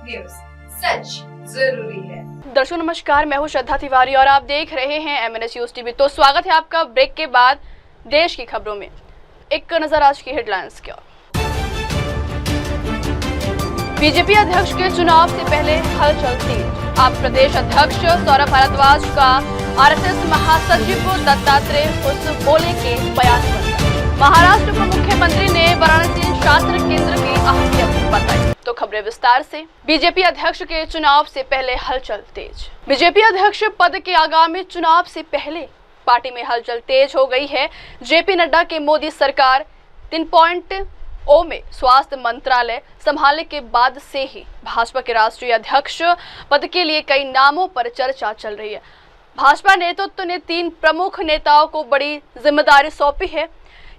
News, सच जरूरी है। दर्शकों नमस्कार, मैं हूं श्रद्धा तिवारी और आप देख रहे हैं MNS न्यूज टीवी। तो स्वागत है आपका ब्रेक के बाद देश की खबरों में। एक नजर आज की हेडलाइंस की ओर। बीजेपी अध्यक्ष के चुनाव से पहले हलचल तेज। आप प्रदेश अध्यक्ष सौरभ भारद्वाज का RSS महासचिव दत्तात्रेय होसबोले के बयान पर महाराष्ट्र के मुख्यमंत्री ने वाराणसी शास्त्र केंद्र की अहमियत बताई। तो खबरें विस्तार से। बीजेपी अध्यक्ष के चुनाव से पहले हलचल तेज। बीजेपी अध्यक्ष पद के आगामी चुनाव से पहले पार्टी में हलचल तेज हो गई है। JP नड्डा के मोदी सरकार 3.0 में स्वास्थ्य मंत्रालय संभालने के बाद से ही भाजपा के राष्ट्रीय अध्यक्ष पद के लिए कई नामों पर चर्चा चल रही है। भाजपा नेतृत्व ने 3 प्रमुख नेताओं को बड़ी जिम्मेदारी सौंपी है।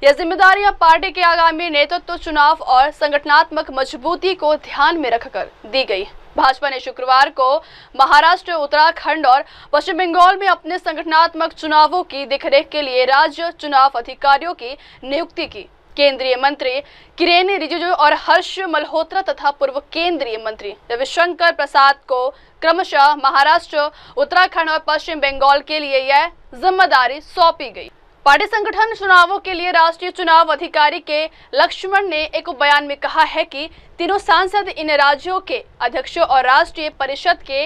यह जिम्मेदारियां पार्टी के आगामी नेतृत्व चुनाव और संगठनात्मक मजबूती को ध्यान में रखकर दी गई। भाजपा ने शुक्रवार को महाराष्ट्र, उत्तराखंड और पश्चिम बंगाल में अपने संगठनात्मक चुनावों की देखरेख के लिए राज्य चुनाव अधिकारियों की नियुक्ति की। केंद्रीय मंत्री किरेन रिजिजू और हर्ष मल्होत्रा तथा पूर्व केंद्रीय मंत्री रविशंकर प्रसाद को क्रमशः महाराष्ट्र, उत्तराखंड और पश्चिम बंगाल के लिए यह जिम्मेदारी सौंपी गई। पार्टी संगठन चुनावों के लिए राष्ट्रीय चुनाव अधिकारी के लक्ष्मण ने एक बयान में कहा है कि तीनों सांसद इन राज्यों के अध्यक्षों और राष्ट्रीय परिषद के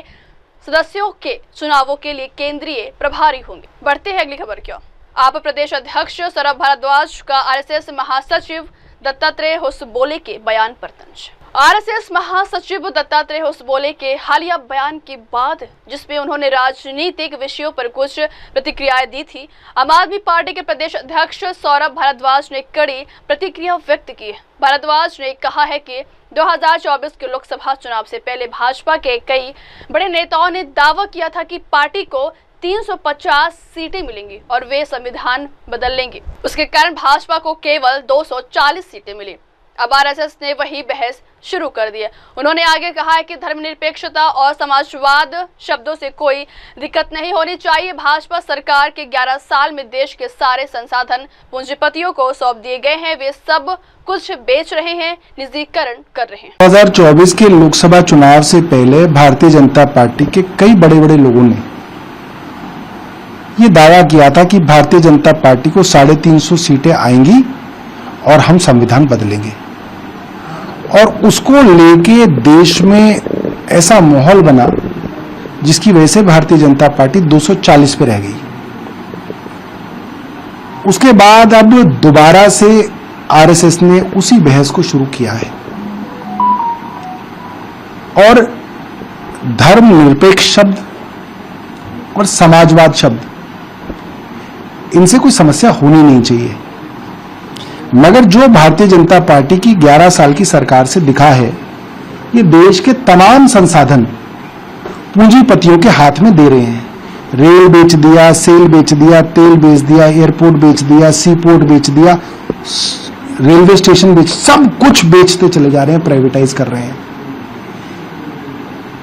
सदस्यों के चुनावों के लिए केंद्रीय प्रभारी होंगे। बढ़ते हैं अगली खबर की ओर। आप प्रदेश अध्यक्ष सौरभ भारद्वाज का RSS महासचिव दत्तात्रेय होसबोले के बयान पर तंज। RSS महासचिव दत्तात्रेय होसबोले के हालिया बयान के बाद जिसमें उन्होंने राजनीतिक विषयों पर कुछ प्रतिक्रियाएं दी थी, आम आदमी पार्टी के प्रदेश अध्यक्ष सौरभ भारद्वाज ने कड़ी प्रतिक्रिया व्यक्त की है। भारद्वाज ने कहा है कि 2024 के लोकसभा चुनाव से पहले भाजपा के कई बड़े नेताओं ने दावा किया था कि पार्टी को 350 सीटें मिलेंगी और वे संविधान बदल लेंगे। उसके कारण भाजपा को केवल 240 सीटें मिली। अब RSS ने वही बहस शुरू कर दी है। उन्होंने आगे कहा है कि धर्मनिरपेक्षता और समाजवाद शब्दों से कोई दिक्कत नहीं होनी चाहिए। भाजपा सरकार के 11 साल में देश के सारे संसाधन पूंजीपतियों को सौंप दिए गए हैं। वे सब कुछ बेच रहे हैं, निजीकरण कर रहे हैं। 2024 के लोकसभा चुनाव से पहले भारतीय जनता पार्टी के कई बड़े बड़े लोगों ने ये दावा किया था कि भारतीय जनता पार्टी को 350 सीटें आएंगी और हम संविधान बदलेंगे, और उसको लेके देश में ऐसा माहौल बना जिसकी वजह से भारतीय जनता पार्टी 240 पे रह गई। उसके बाद अब दोबारा से RSS ने उसी बहस को शुरू किया है और धर्मनिरपेक्ष शब्द और समाजवाद शब्द, इनसे कोई समस्या होनी नहीं चाहिए। मगर जो भारतीय जनता पार्टी की 11 साल की सरकार से दिखा है, ये देश के तमाम संसाधन पूंजीपतियों के हाथ में दे रहे हैं। रेल बेच दिया, सेल बेच दिया, तेल बेच दिया, एयरपोर्ट बेच दिया, सी पोर्ट बेच दिया, रेलवे स्टेशन बेच, सब कुछ बेचते चले जा रहे हैं, प्राइवेटाइज कर रहे हैं।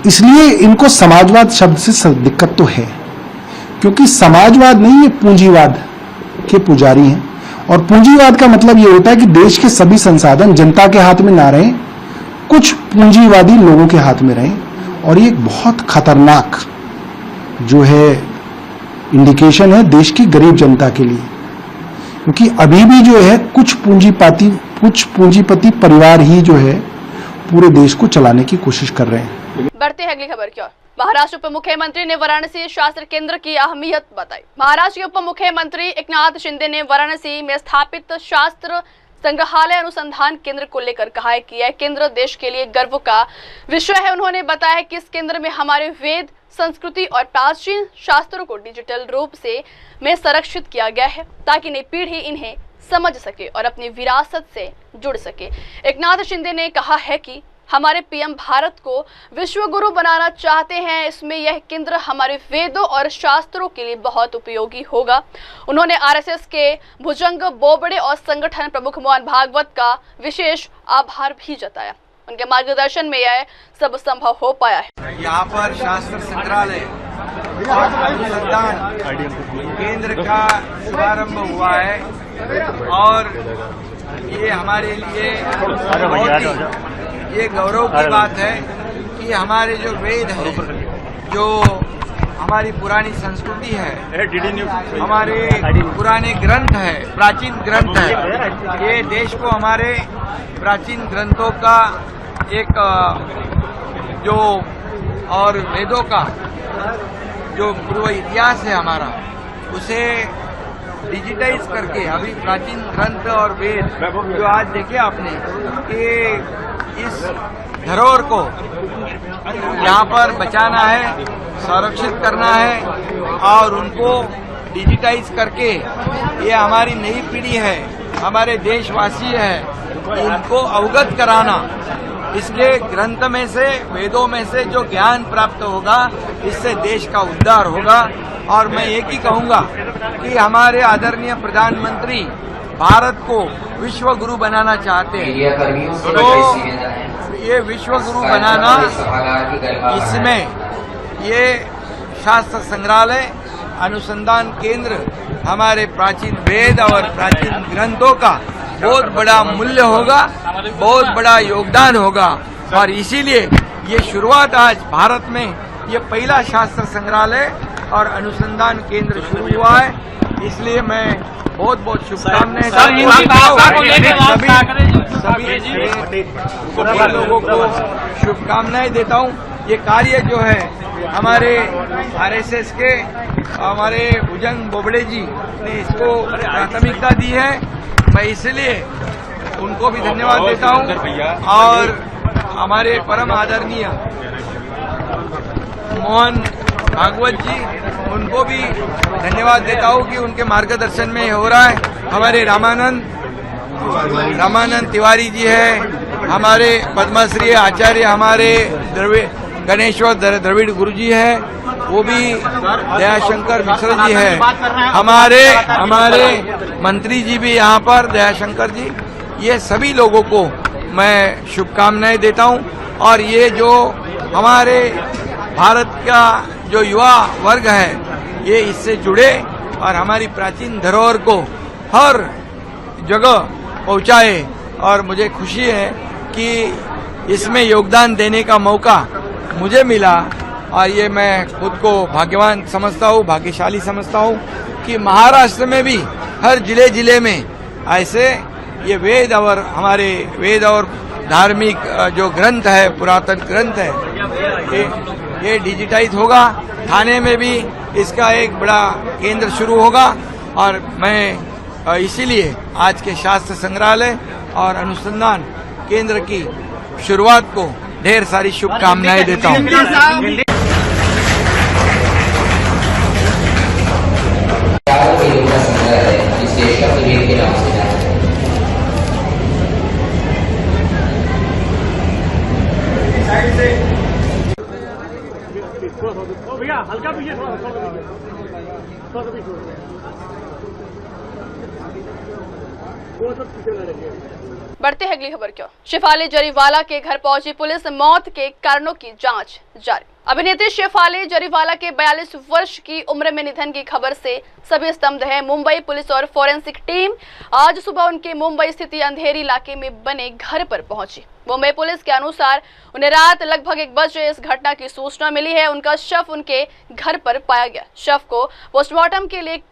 इसलिए इनको समाजवाद शब्द से दिक्कत तो है, क्योंकि समाजवाद नहीं, ये पूंजीवाद के पुजारी हैं। और पूंजीवाद का मतलब ये होता है कि देश के सभी संसाधन जनता के हाथ में ना रहें, कुछ पूंजीवादी लोगों के हाथ में रहें। और ये एक बहुत खतरनाक जो है इंडिकेशन है देश की गरीब जनता के लिए, क्योंकि अभी भी जो है कुछ पूंजीपति परिवार ही जो है पूरे देश को चलाने की कोशिश कर रहे हैं। बढ़ते हैं अगली खबर की ओर। महाराष्ट्र उप मुख्यमंत्री ने वाराणसी शास्त्र केंद्र की अहमियत बताई। महाराष्ट्र के उप मुख्यमंत्री एकनाथ शिंदे ने वाराणसी में स्थापित शास्त्र संग्रहालय अनुसंधान केंद्र को लेकर कहा है कि यह केंद्र देश के लिए गर्व का विषय है। उन्होंने बताया कि इस केंद्र में हमारे वेद, संस्कृति और प्राचीन शास्त्रों को डिजिटल रूप से में संरक्षित किया गया है ताकि नई पीढ़ी इन्हें समझ सके और अपनी विरासत से जुड़ सके। एकनाथ शिंदे ने कहा है कि हमारे PM भारत को विश्व गुरु बनाना चाहते हैं। इसमें यह केंद्र हमारे वेदों और शास्त्रों के लिए बहुत उपयोगी होगा। उन्होंने RSS के भुजंग बोबड़े और संगठन प्रमुख मोहन भागवत का विशेष आभार भी जताया। उनके मार्गदर्शन में यह सब संभव हो पाया है। यहाँ पर शास्त्र संग्रहालय और अनुसंधान केंद्र का शुभारंभ हुआ है और ये हमारे लिए बहुत ही ये गौरव की बात है कि ये हमारे जो वेद है, जो हमारी पुरानी संस्कृति है, हमारे पुराने ग्रंथ है, प्राचीन ग्रंथ है, ये देश को हमारे प्राचीन ग्रंथों का एक जो और वेदों का जो पूर्व इतिहास है हमारा, उसे डिजिटाइज करके अभी प्राचीन ग्रंथ और वेद जो आज देखे आपने कि इस धरोहर को यहाँ पर बचाना है, संरक्षित करना है और उनको डिजिटाइज करके ये हमारी नई पीढ़ी है, हमारे देशवासी है, इनको अवगत कराना। इसके ग्रंथ में से, वेदों में से जो ज्ञान प्राप्त होगा, इससे देश का उद्धार होगा। और मैं एक ही कहूंगा कि हमारे आदरणीय प्रधानमंत्री भारत को विश्व गुरु बनाना चाहते हैं, तो ये विश्व गुरु बनाना, इसमें ये शास्त्र संग्रहालय, अनुसंधान केंद्र, हमारे प्राचीन वेद और प्राचीन ग्रंथों का बहुत बड़ा मूल्य होगा, बहुत बड़ा योगदान होगा। और इसीलिए ये शुरुआत आज भारत में ये पहला शास्त्र संग्रहालय और अनुसंधान केंद्र शुरू हुआ है। इसलिए मैं बहुत बहुत शुभकामनाएं सभी लोगों को शुभकामनाएं देता हूँ। ये कार्य जो है हमारे आरएसएस के हमारे भुजंग बोबड़े जी ने इसको प्राथमिकता दी है, मैं इसलिए उनको भी धन्यवाद देता हूँ। और हमारे परम आदरणीय मोहन भागवत जी, उनको भी धन्यवाद देता हूँ कि उनके मार्गदर्शन में हो रहा है। हमारे रामानंद तिवारी जी है, हमारे पद्मश्री आचार्य हमारे गणेश्वर द्रविड़ गुरु जी है, वो भी दयाशंकर मिश्र जी है, हमारे मंत्री जी भी यहाँ पर दयाशंकर जी। ये सभी लोगों को मैं शुभकामनाएं देता हूँ। और ये जो हमारे भारत का जो युवा वर्ग है, ये इससे जुड़े और हमारी प्राचीन धरोहर को हर जगह पहुंचाए। और मुझे खुशी है कि इसमें योगदान देने का मौका मुझे मिला, और ये मैं खुद को भाग्यवान समझता हूँ, भाग्यशाली समझता हूँ कि महाराष्ट्र में भी हर जिले में ऐसे ये वेद और हमारे वेद और धार्मिक जो ग्रंथ है, पुरातन ग्रंथ है, ये डिजिटाइज होगा। थाने में भी इसका एक बड़ा केंद्र शुरू होगा। और मैं इसीलिए आज के शास्त्र संग्रहालय और अनुसंधान केंद्र की शुरुआत को ढेर सारी शुभकामनाएं देता हूँ। भैया हल्का पीछे थोड़ा बढ़ते हैं अगली खबर की ओर। शेफाली जरीवाला के घर पहुंची पुलिस, मौत के कारणों की जांच जारी। अभिनेत्री शेफाली जरीवाला के 42 वर्ष की उम्र में निधन की खबर से सभी स्तब्ध है। मुंबई पुलिस और फोरेंसिक टीम आज सुबह उनके मुंबई स्थित अंधेरी इलाके में बने घर पर पहुंची। मुंबई पुलिस के अनुसार उन्हें रात लगभग 1 बजे इस घटना की सूचना मिली है। उनका शव उनके घर पर पाया गया। शव को पोस्टमार्टम के लिए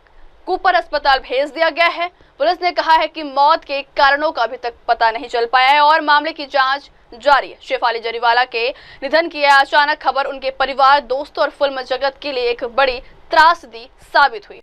कूपर अस्पताल भेज दिया गया है। पुलिस ने कहा है कि मौत के कारणों का अभी तक पता नहीं चल पाया है और मामले की जांच जारी है। शेफाली जरीवाला के निधन की यह अचानक खबर उनके परिवार, दोस्तों और फिल्म जगत के लिए एक बड़ी त्रासदी साबित हुई।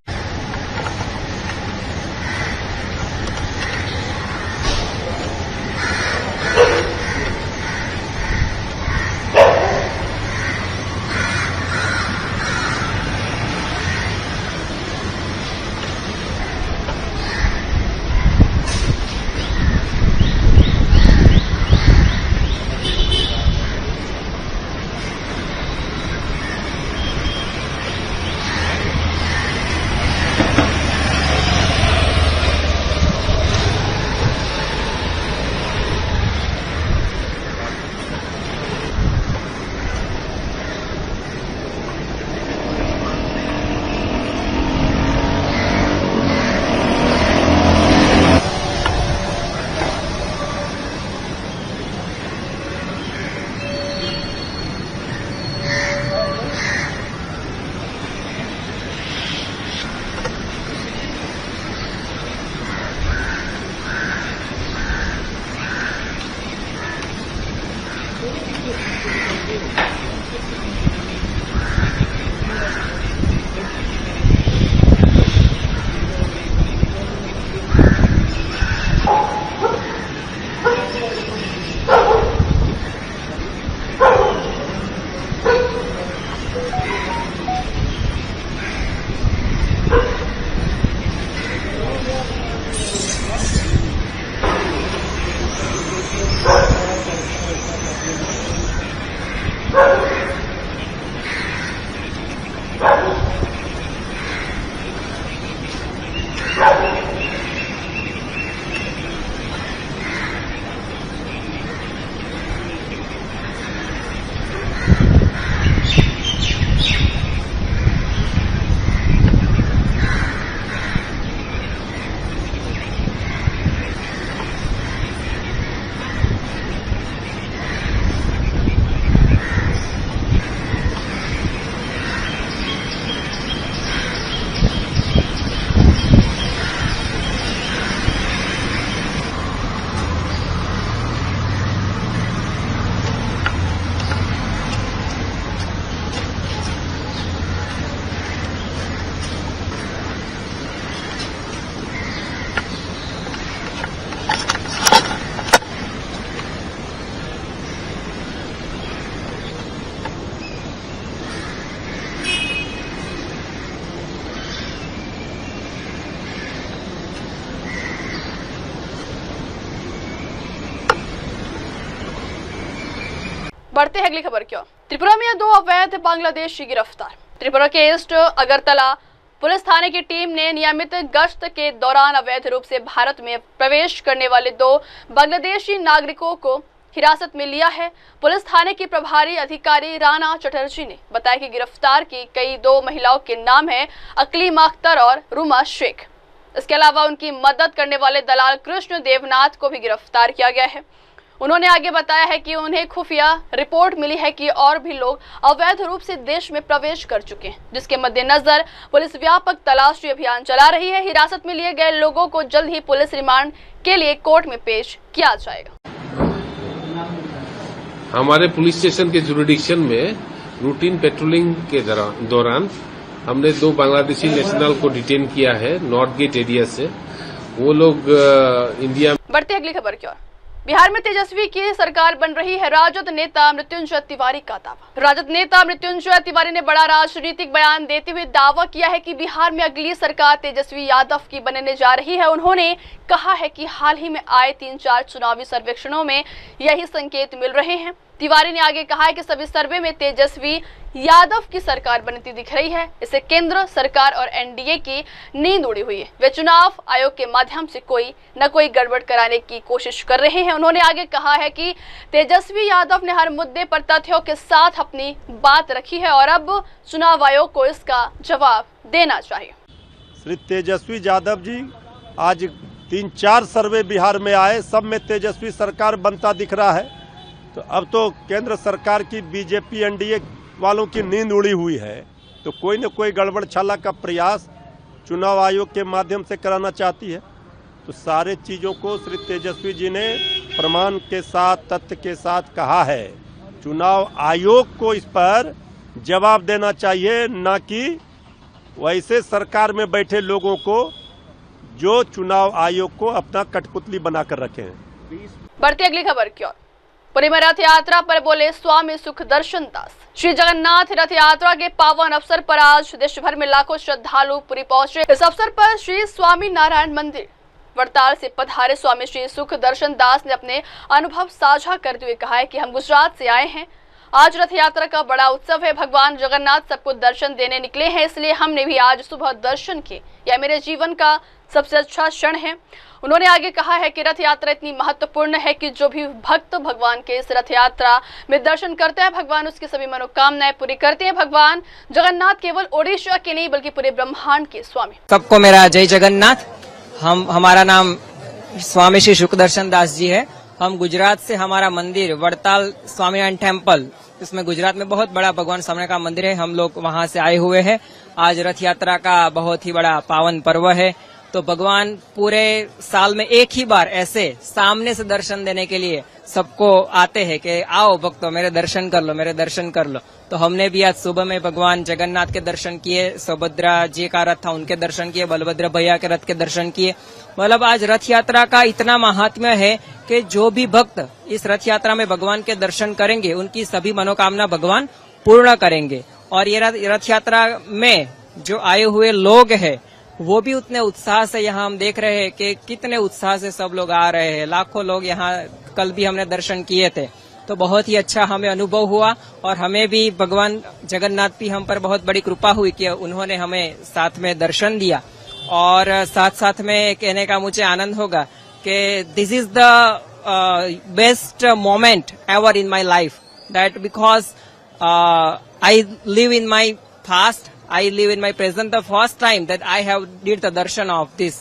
बढ़ते हैं अगली खबर की ओर। त्रिपुरा में 2 अवैध बांग्लादेशी गिरफ्तार। त्रिपुरा के ईस्ट अगरतला पुलिस थाने की टीम ने नियमित गश्त के दौरान अवैध रूप से भारत में प्रवेश करने वाले 2 बांग्लादेशी नागरिकों को हिरासत में लिया है। पुलिस थाने की प्रभारी अधिकारी राना चटर्जी ने बताया कि गिरफ्तार की कई 2 महिलाओं के नाम हैं अकलीमा अख्तर और रुमा शेख। इसके अलावा उनकी मदद करने वाले दलाल कृष्ण देवनाथ को भी गिरफ्तार किया गया है। उन्होंने आगे बताया है कि उन्हें खुफिया रिपोर्ट मिली है कि और भी लोग अवैध रूप से देश में प्रवेश कर चुके हैं, जिसके मद्देनजर पुलिस व्यापक तलाशी अभियान चला रही है। हिरासत में लिए गए लोगों को जल्द ही पुलिस रिमांड के लिए कोर्ट में पेश किया जाएगा। हमारे पुलिस स्टेशन के जुरिडिक्शन में रूटीन पेट्रोलिंग के दौरान हमने 2 बांग्लादेशी नेशनल को डिटेन किया है नॉर्थ गेट एरिया से। वो लोग इंडिया। बढ़ते अगली खबर की ओर। बिहार में तेजस्वी की सरकार बन रही है। राजद नेता मृत्युंजय तिवारी का दावा। राजद नेता मृत्युंजय तिवारी ने बड़ा राजनीतिक बयान देते हुए दावा किया है कि बिहार में अगली सरकार तेजस्वी यादव की बनने जा रही है। उन्होंने कहा है कि हाल ही में आए 3-4 चुनावी सर्वेक्षणों में यही संकेत मिल रहे हैं। तिवारी ने आगे कहा है कि सभी सर्वे में तेजस्वी यादव की सरकार बनती दिख रही है। इसे केंद्र सरकार और एनडीए की नींद उड़ी हुई है। वे चुनाव आयोग के माध्यम से कोई न कोई गड़बड़ कराने की कोशिश कर रहे हैं। उन्होंने आगे कहा है कि तेजस्वी यादव ने हर मुद्दे पर तथ्यों के साथ अपनी बात रखी है और अब चुनाव आयोग को इसका जवाब देना चाहिए। श्री तेजस्वी यादव जी आज 3-4 सर्वे बिहार में आए, सब में तेजस्वी सरकार बनता दिख रहा है। तो अब तो केंद्र सरकार की बीजेपी एनडीए वालों की नींद उड़ी हुई है, तो कोई न कोई गड़बड़ छाला का प्रयास चुनाव आयोग के माध्यम से कराना चाहती है। तो सारे चीज़ों को श्री तेजस्वी जी ने प्रमाण के साथ, तथ्य के साथ कहा है। चुनाव आयोग को इस पर जवाब देना चाहिए, न कि वैसे सरकार में बैठे लोगों को जो चुनाव आयोग को अपना कठपुतली बनाकर रखे हैं। बढ़ती अगली खबर की ओर। पुरी में रथ यात्रा पर बोले स्वामी सुखदर्शन दास। श्री जगन्नाथ रथ यात्रा के पावन अवसर पर आज देश भर में लाखों श्रद्धालु पुरी पहुंचे। इस अवसर पर श्री स्वामी नारायण मंदिर वड़ताल से पधारे स्वामी श्री सुखदर्शन दास ने अपने अनुभव साझा करते हुए कहा है कि हम गुजरात से आए हैं। आज रथ यात्रा का बड़ा उत्सव है। भगवान जगन्नाथ सबको दर्शन देने निकले हैं, इसलिए हमने भी आज सुबह दर्शन किए। यह मेरे जीवन का सबसे अच्छा क्षण है। उन्होंने आगे कहा है कि रथ यात्रा इतनी महत्वपूर्ण है कि जो भी भक्त भगवान के इस रथ यात्रा में दर्शन करते हैं, भगवान उसकी सभी मनोकामनाएं पूरी करते हैं। भगवान जगन्नाथ केवल ओडिशा के नहीं बल्कि पूरे ब्रह्मांड के स्वामी। सबको मेरा जय जगन्नाथ। हमारा नाम स्वामी श्री सुखदर्शन दास जी है। हम गुजरात से, हमारा मंदिर वड़ताल स्वामीनारायण टेम्पल, इसमें गुजरात में बहुत बड़ा भगवान स्वामीनारायण का मंदिर है। हम लोग वहां से आए हुए हैं। आज रथ यात्रा का बहुत ही बड़ा पावन पर्व है। तो भगवान पूरे साल में एक ही बार ऐसे सामने से दर्शन देने के लिए सबको आते हैं कि आओ भक्तों मेरे दर्शन कर लो, मेरे दर्शन कर लो। तो हमने भी आज सुबह में भगवान जगन्नाथ के दर्शन किए, सुभद्रा जी का रथ था उनके दर्शन किए, बलभद्र भैया के रथ के दर्शन किए। मतलब आज रथ यात्रा का इतना महात्म्य है कि जो भी भक्त इस रथ यात्रा में भगवान के दर्शन करेंगे उनकी सभी मनोकामना भगवान पूर्ण करेंगे। और ये रथ यात्रा में जो आए हुए लोग हैं वो भी उतने उत्साह से, यहाँ हम देख रहे हैं कि कितने उत्साह से सब लोग आ रहे हैं। लाखों लोग यहाँ कल भी हमने दर्शन किए थे, तो बहुत ही अच्छा हमें अनुभव हुआ। और हमें भी भगवान जगन्नाथ की हम पर बहुत बड़ी कृपा हुई कि उन्होंने हमें साथ में दर्शन दिया। और साथ साथ में कहने का मुझे आनंद होगा कि this is the best moment ever in my life, that because I live in my past, I live in my present, the first time that I have did the darshan of this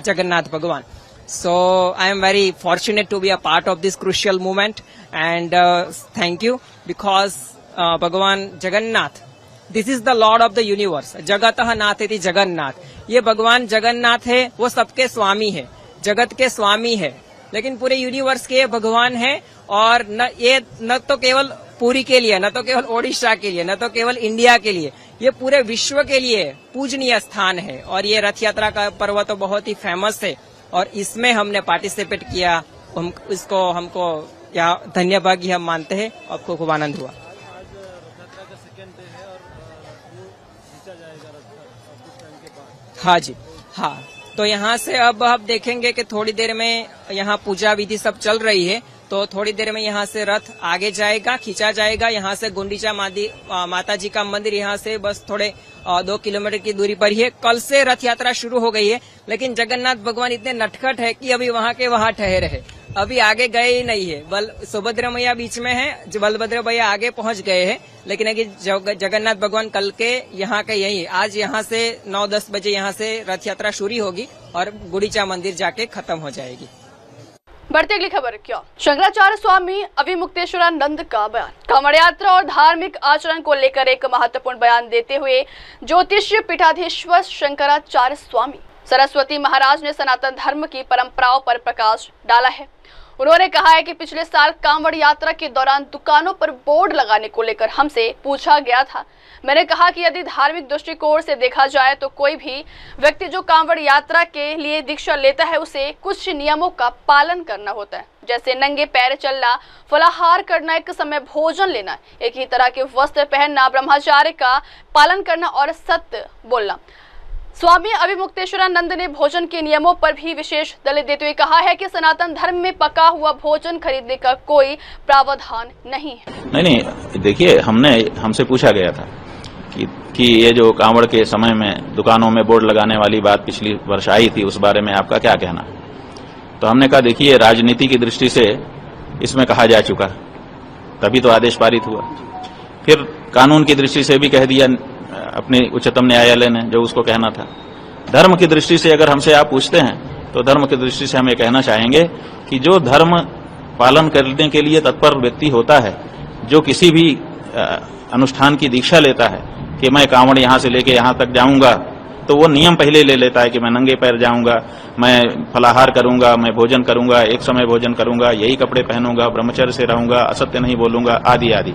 Jagannath Bhagwan. So I am very fortunate to be a part of this crucial moment, and thank you because Bhagwan Jagannath, this is the Lord of the universe. Jagatah Natheti Jagannath. ये भगवान जगन्नाथ है, वो सबके स्वामी है, जगत के स्वामी है, लेकिन पूरे यूनिवर्स के भगवान है। और न तो केवल पुरी के लिए, न तो केवल ओडिशा के लिए, न तो केवल इंडिया के लिए, ये पूरे विश्व के लिए पूजनीय स्थान है। और ये रथ यात्रा का पर्व तो बहुत ही फेमस है और इसमें हमने पार्टिसिपेट किया। हमको यहाँ धन्य भागी हम मानते हैं। आपको खूब आनंद हुआ। हाँ जी, हाँ। तो यहाँ से अब आप देखेंगे कि थोड़ी देर में यहाँ पूजा विधि सब चल रही है, तो तो थोड़ी देर में यहाँ से रथ आगे जाएगा, खींचा जाएगा। यहाँ से गुंडीचा माता जी का मंदिर यहाँ से बस थोड़े 2 किलोमीटर की दूरी पर ही है। कल से रथ यात्रा शुरू हो गई है, लेकिन जगन्नाथ भगवान इतने नटखट है कि अभी वहाँ के वहाँ ठहरे है, अभी आगे गए ही नहीं है। सुभद्रा मैया बीच में है, जो बलभद्र भैया आगे पहुँच गए हैं, लेकिन अगर जगन्नाथ भगवान कल के यहाँ के यही आज यहाँ से 9-10 बजे यहाँ से रथ यात्रा शुरू होगी और गुंडीचा मंदिर जाके खत्म हो जाएगी। बढ़ती अगली खबर क्या, शंकराचार्य स्वामी अभिमुक्तेश्वरानंद का बयान। कांवड़ यात्रा और धार्मिक आचरण को लेकर एक महत्वपूर्ण बयान देते हुए ज्योतिष पीठाधीश्वर शंकराचार्य स्वामी सरस्वती महाराज ने सनातन धर्म की परंपराओं पर प्रकाश डाला है। उन्होंने कहा है कि पिछले साल कांवड़ यात्रा के दौरान दुकानों पर बोर्ड लगाने को लेकर हमसे पूछा गया था। मैंने कहा कि यदि धार्मिक दृष्टिकोण से देखा जाए तो कोई भी व्यक्ति जो कांवड़ यात्रा के लिए दीक्षा लेता है उसे कुछ नियमों का पालन करना होता है, जैसे नंगे पैर चलना, फलाहार करना, एक समय भोजन लेना, एक ही तरह के वस्त्र पहनना, ब्रह्मचार्य का पालन करना और सत्य बोलना। स्वामी अभिमुक्तेश्वरानंद ने भोजन के नियमों पर भी विशेष दलील देते हुए कहा है कि सनातन धर्म में पका हुआ भोजन खरीदने का कोई प्रावधान नहीं है। नहीं, देखिए, हमसे पूछा गया था कि ये जो कांवड़ के समय में दुकानों में बोर्ड लगाने वाली बात पिछली वर्ष आई थी, उस बारे में आपका क्या कहना? तो हमने कहा, देखिए, राजनीति की दृष्टि से इसमें कहा जा चुका, तभी तो आदेश पारित हुआ। फिर कानून की दृष्टि से भी कह दिया अपने उच्चतम न्यायालय ने जो उसको कहना था। धर्म की दृष्टि से अगर हमसे आप पूछते हैं तो धर्म की दृष्टि से हम ये कहना चाहेंगे कि जो धर्म पालन करने के लिए तत्पर व्यक्ति होता है, जो किसी भी अनुष्ठान की दीक्षा लेता है कि मैं कांवड़ यहाँ से लेके यहाँ तक जाऊंगा, तो वो नियम पहले ले लेता है कि मैं नंगे पैर जाऊंगा, मैं फलाहार करूंगा, मैं भोजन करूंगा, एक समय भोजन करूंगा, यही कपड़े पहनूंगा, ब्रह्मचर्य से रहूंगा, असत्य नहीं बोलूंगा, आदि आदि।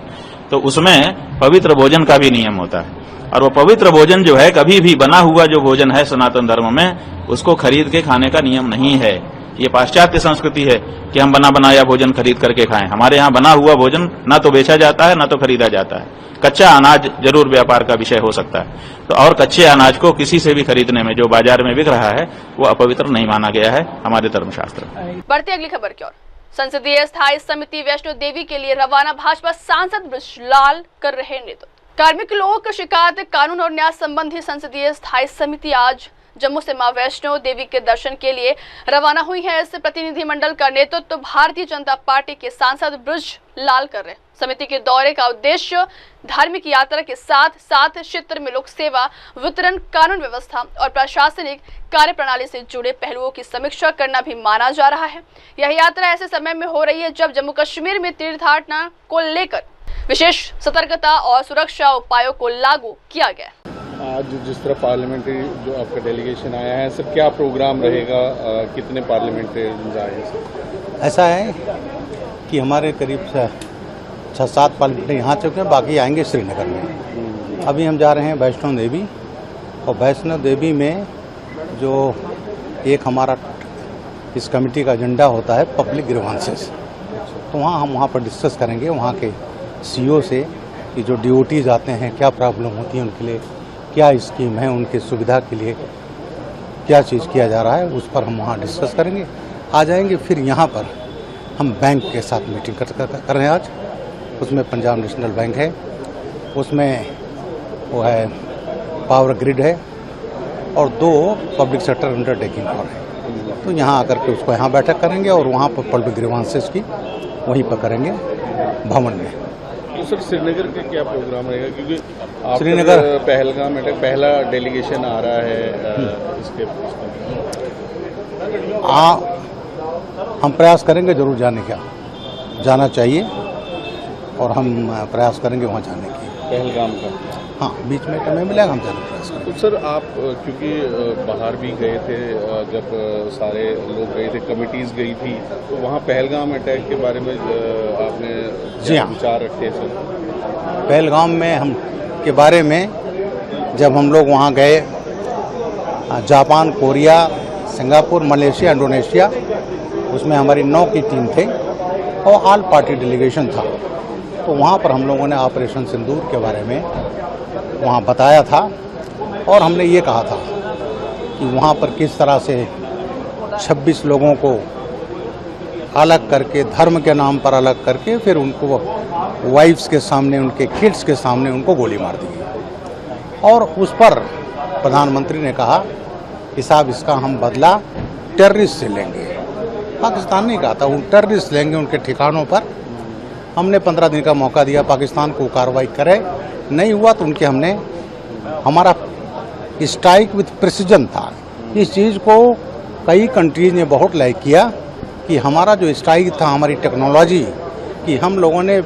तो उसमें पवित्र भोजन का भी नियम होता है, और वो पवित्र भोजन जो है, कभी भी बना हुआ जो भोजन है सनातन धर्म में, उसको खरीद के खाने का नियम नहीं है। ये पाश्चात्य संस्कृति है कि हम बना बनाया भोजन खरीद करके खाएं। हमारे यहाँ बना हुआ भोजन ना तो बेचा जाता है, ना तो खरीदा जाता है। कच्चा अनाज जरूर व्यापार का विषय हो सकता है, तो और कच्चे अनाज को किसी से भी खरीदने में जो बाजार में बिक रहा है वो अपवित्र नहीं माना गया है हमारे धर्मशास्त्र में। बढ़ती अगली खबर की ओर, संसदीय स्थायी समिति वैष्णो देवी के लिए रवाना, भाजपा सांसद बृजलाल कर रहे नेतृत्व। कार्मिक लोक शिकायत कानून और न्याय संबंधी संसदीय स्थायी समिति आज जम्मू से मां वैष्णो देवी के दर्शन के लिए रवाना हुई है। इस प्रतिनिधिमंडल का नेतृत्व भारतीय जनता पार्टी के सांसद बृजलाल कर रहे हैं। समिति के दौरे का उद्देश्य धार्मिक यात्रा के साथ साथ क्षेत्र में लोक सेवा वितरण, कानून व्यवस्था और प्रशासनिक कार्यप्रणाली से जुड़े पहलुओं की समीक्षा करना भी माना जा रहा है। यह यात्रा ऐसे समय में हो रही है जब जम्मू कश्मीर में तीर्थयात्रा को लेकर विशेष सतर्कता और सुरक्षा उपायों को लागू किया गया। आज जिस तरह पार्लियामेंट्री जो आपका डेलीगेशन आया है, सर क्या प्रोग्राम रहेगा, कितने पार्लियामेंट्रियंस आए हैं सर? ऐसा है कि हमारे करीब 6-7 पार्लियामेंट्री यहाँ चुके हैं, बाकी आएंगे श्रीनगर में। अभी हम जा रहे हैं वैष्णो देवी, और वैष्णो देवी में जो एक हमारा इस कमेटी का एजेंडा होता है पब्लिक ग्रीवांसेस, तो हम वहाँ पर डिस्कस करेंगे वहाँ के सीईओ से कि जो ड्यूटीज आते हैं क्या प्रॉब्लम होती है उनके लिए, क्या स्कीम है उनकी सुविधा के लिए, क्या चीज़ किया जा रहा है, उस पर हम वहाँ डिस्कस करेंगे। आ जाएंगे फिर यहाँ पर हम बैंक के साथ मीटिंग कर रहे हैं आज। उसमें पंजाब नेशनल बैंक है, उसमें वो है पावर ग्रिड है, और 2 पब्लिक सेक्टर अंडरटेकिंग और है। तो यहाँ आकर के उसको यहाँ बैठक करेंगे और वहाँ पर पब्लिक ग्रीवांसेस की वहीं पर करेंगे भवन में। तो सर श्रीनगर का क्या प्रोग्राम रहेगा, क्योंकि श्रीनगर पहलगाम में पहला डेलीगेशन आ रहा है इसके हम प्रयास करेंगे जरूर जाने का, जाना चाहिए और हम प्रयास करेंगे वहाँ जाने की। पहलगाम का हाँ, बीच में समय मिलेगा हम जाने प्रयास करेंगे। तो सर आप क्योंकि बाहर भी गए थे, जब सारे लोग गए थे, कमिटीज गई थी, तो वहाँ पहलगाम अटैक के बारे में आपने विचार रखे सर? पहलगाम में हम के बारे में जब हम लोग वहाँ गए, Japan, Korea, Singapore, Malaysia, Indonesia, उसमें हमारी 9 की टीम थे और ऑल पार्टी डेलीगेशन था। तो वहाँ पर हम लोगों ने ऑपरेशन सिंदूर के बारे में वहाँ बताया था, और हमने ये कहा था कि वहाँ पर किस तरह से 26 लोगों को अलग करके, धर्म के नाम पर अलग करके, फिर उनको वाइफ्स के सामने, उनके किड्स के सामने उनको गोली मार दी गई। और उस पर प्रधानमंत्री ने कहा कि साहब इसका हम बदला टेररिस्ट से लेंगे। पाकिस्तान ने कहा था वो टेररिस्ट लेंगे उनके ठिकानों पर। हमने 15 दिन का मौका दिया पाकिस्तान को कार्रवाई करे, नहीं हुआ तो उनके हमने, हमारा स्ट्राइक विथ प्रिसीजन था। इस चीज़ को कई कंट्रीज ने बहुत लाइक किया कि हमारा जो स्ट्राइक था, हमारी टेक्नोलॉजी कि हम लोगों ने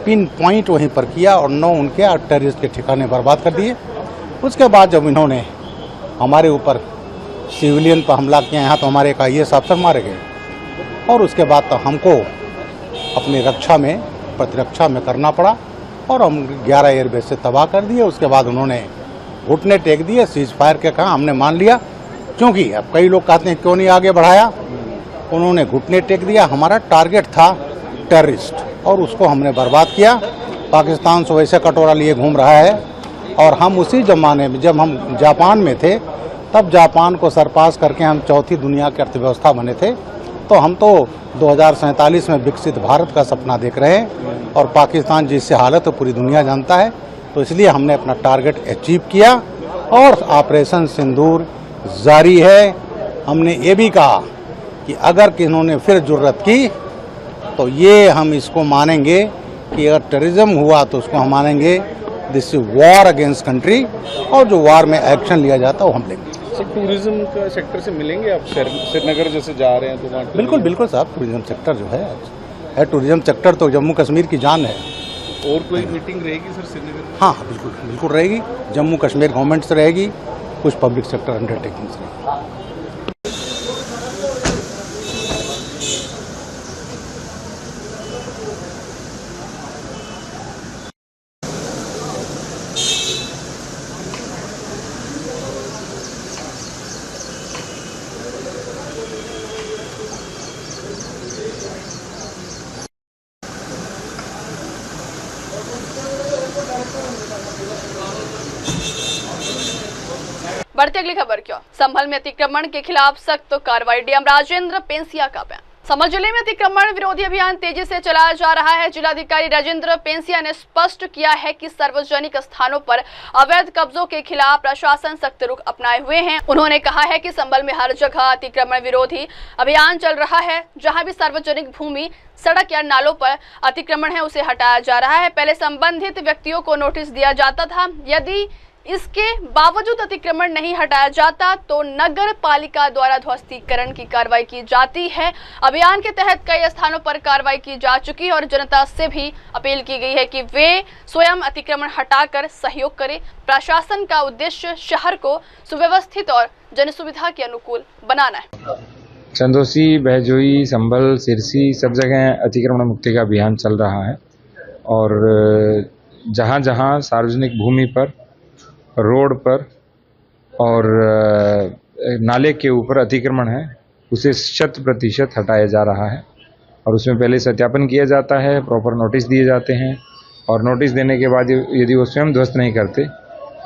पिन पॉइंट वहीं पर किया और 9 उनके टेररिस्ट के ठिकाने बर्बाद कर दिए। उसके बाद जब इन्होंने हमारे ऊपर सिविलियन पर हमला किया, यहाँ तो हमारे एक IAS अफसर मारे गए, और उसके बाद तो हमको अपनी रक्षा में, प्रतिरक्षा में करना पड़ा और हम 11 एयरबेस से तबाह कर दिए। उसके बाद उन्होंने घुटने टेक दिए, सीज फायर के कहा, हमने मान लिया, क्योंकि अब कई लोग कहते हैं क्यों नहीं आगे बढ़ाया। उन्होंने घुटने टेक दिया। हमारा टारगेट था टेररिस्ट और उसको हमने बर्बाद किया। पाकिस्तान से वैसे कटोरा लिए घूम रहा है और हम उसी ज़माने में जब हम जापान में थे, तब जापान को सरपास करके हम चौथी दुनिया की अर्थव्यवस्था बने थे। तो हम तो 2047 में विकसित भारत का सपना देख रहे हैं और पाकिस्तान जिससे हालत है पूरी दुनिया जानता है। तो इसलिए हमने अपना टारगेट अचीव किया और ऑपरेशन सिंदूर जारी है। हमने ये भी कहा कि अगर किन्होंने फिर जुर्रत की तो ये हम इसको मानेंगे कि अगर टेररिज्म हुआ तो उसको हम मानेंगे this is war against country, और जो वॉर में एक्शन लिया जाता है वो हम लेंगे। सर, टूरिज्म का सेक्टर से मिलेंगे आप? श्रीनगर जैसे जा रहे हैं तो वहाँ बिल्कुल बिल्कुल साहब, टूरिज्म सेक्टर जो है टूरिज्म सेक्टर तो जम्मू कश्मीर की जान है। और कोई मीटिंग रहेगी सर श्रीनगर में? हाँ बिल्कुल बिल्कुल रहेगी। जम्मू कश्मीर गवर्नमेंट से रहेगी, कुछ पब्लिक सेक्टर अंडरटेकिंग से रहेगी। बढ़ती अगली खबर क्यों? संभल में अतिक्रमण के खिलाफ सख्त कार्रवाई, डीएम राजेंद्र पेंसिया का बयान। संभल जिले में अतिक्रमण विरोधी अभियान तेजी से चलाया जा रहा है। जिलाधिकारी राजेंद्र पेंसिया ने स्पष्ट किया है कि सार्वजनिक स्थानों पर अवैध कब्जों के खिलाफ प्रशासन सख्त रुख अपनाए हुए हैं। उन्होंने कहा है कि संभल में हर जगह अतिक्रमण विरोधी अभियान चल रहा है। जहां भी सार्वजनिक भूमि, सड़क या नालों पर अतिक्रमण है उसे हटाया जा रहा है। पहले संबंधित व्यक्तियों को नोटिस दिया जाता था, यदि इसके बावजूद अतिक्रमण नहीं हटाया जाता तो नगर पालिका द्वारा ध्वस्तीकरण की कार्रवाई की जाती है। अभियान के तहत कई स्थानों पर कार्रवाई की जा चुकी है और जनता से भी अपील की गई है कि वे स्वयं अतिक्रमण हटाकर सहयोग करें। प्रशासन का उद्देश्य शहर को सुव्यवस्थित और जनसुविधा के अनुकूल बनाना है। चंदोसी, बहजोई, संभल, सिरसी सब जगह अतिक्रमण मुक्ति का अभियान चल रहा है और जहां जहां सार्वजनिक भूमि पर, रोड पर और नाले के ऊपर अतिक्रमण है उसे 100% हटाया जा रहा है और उसमें पहले सत्यापन किया जाता है, प्रॉपर नोटिस दिए जाते हैं और नोटिस देने के बाद यदि वो स्वयं ध्वस्त नहीं करते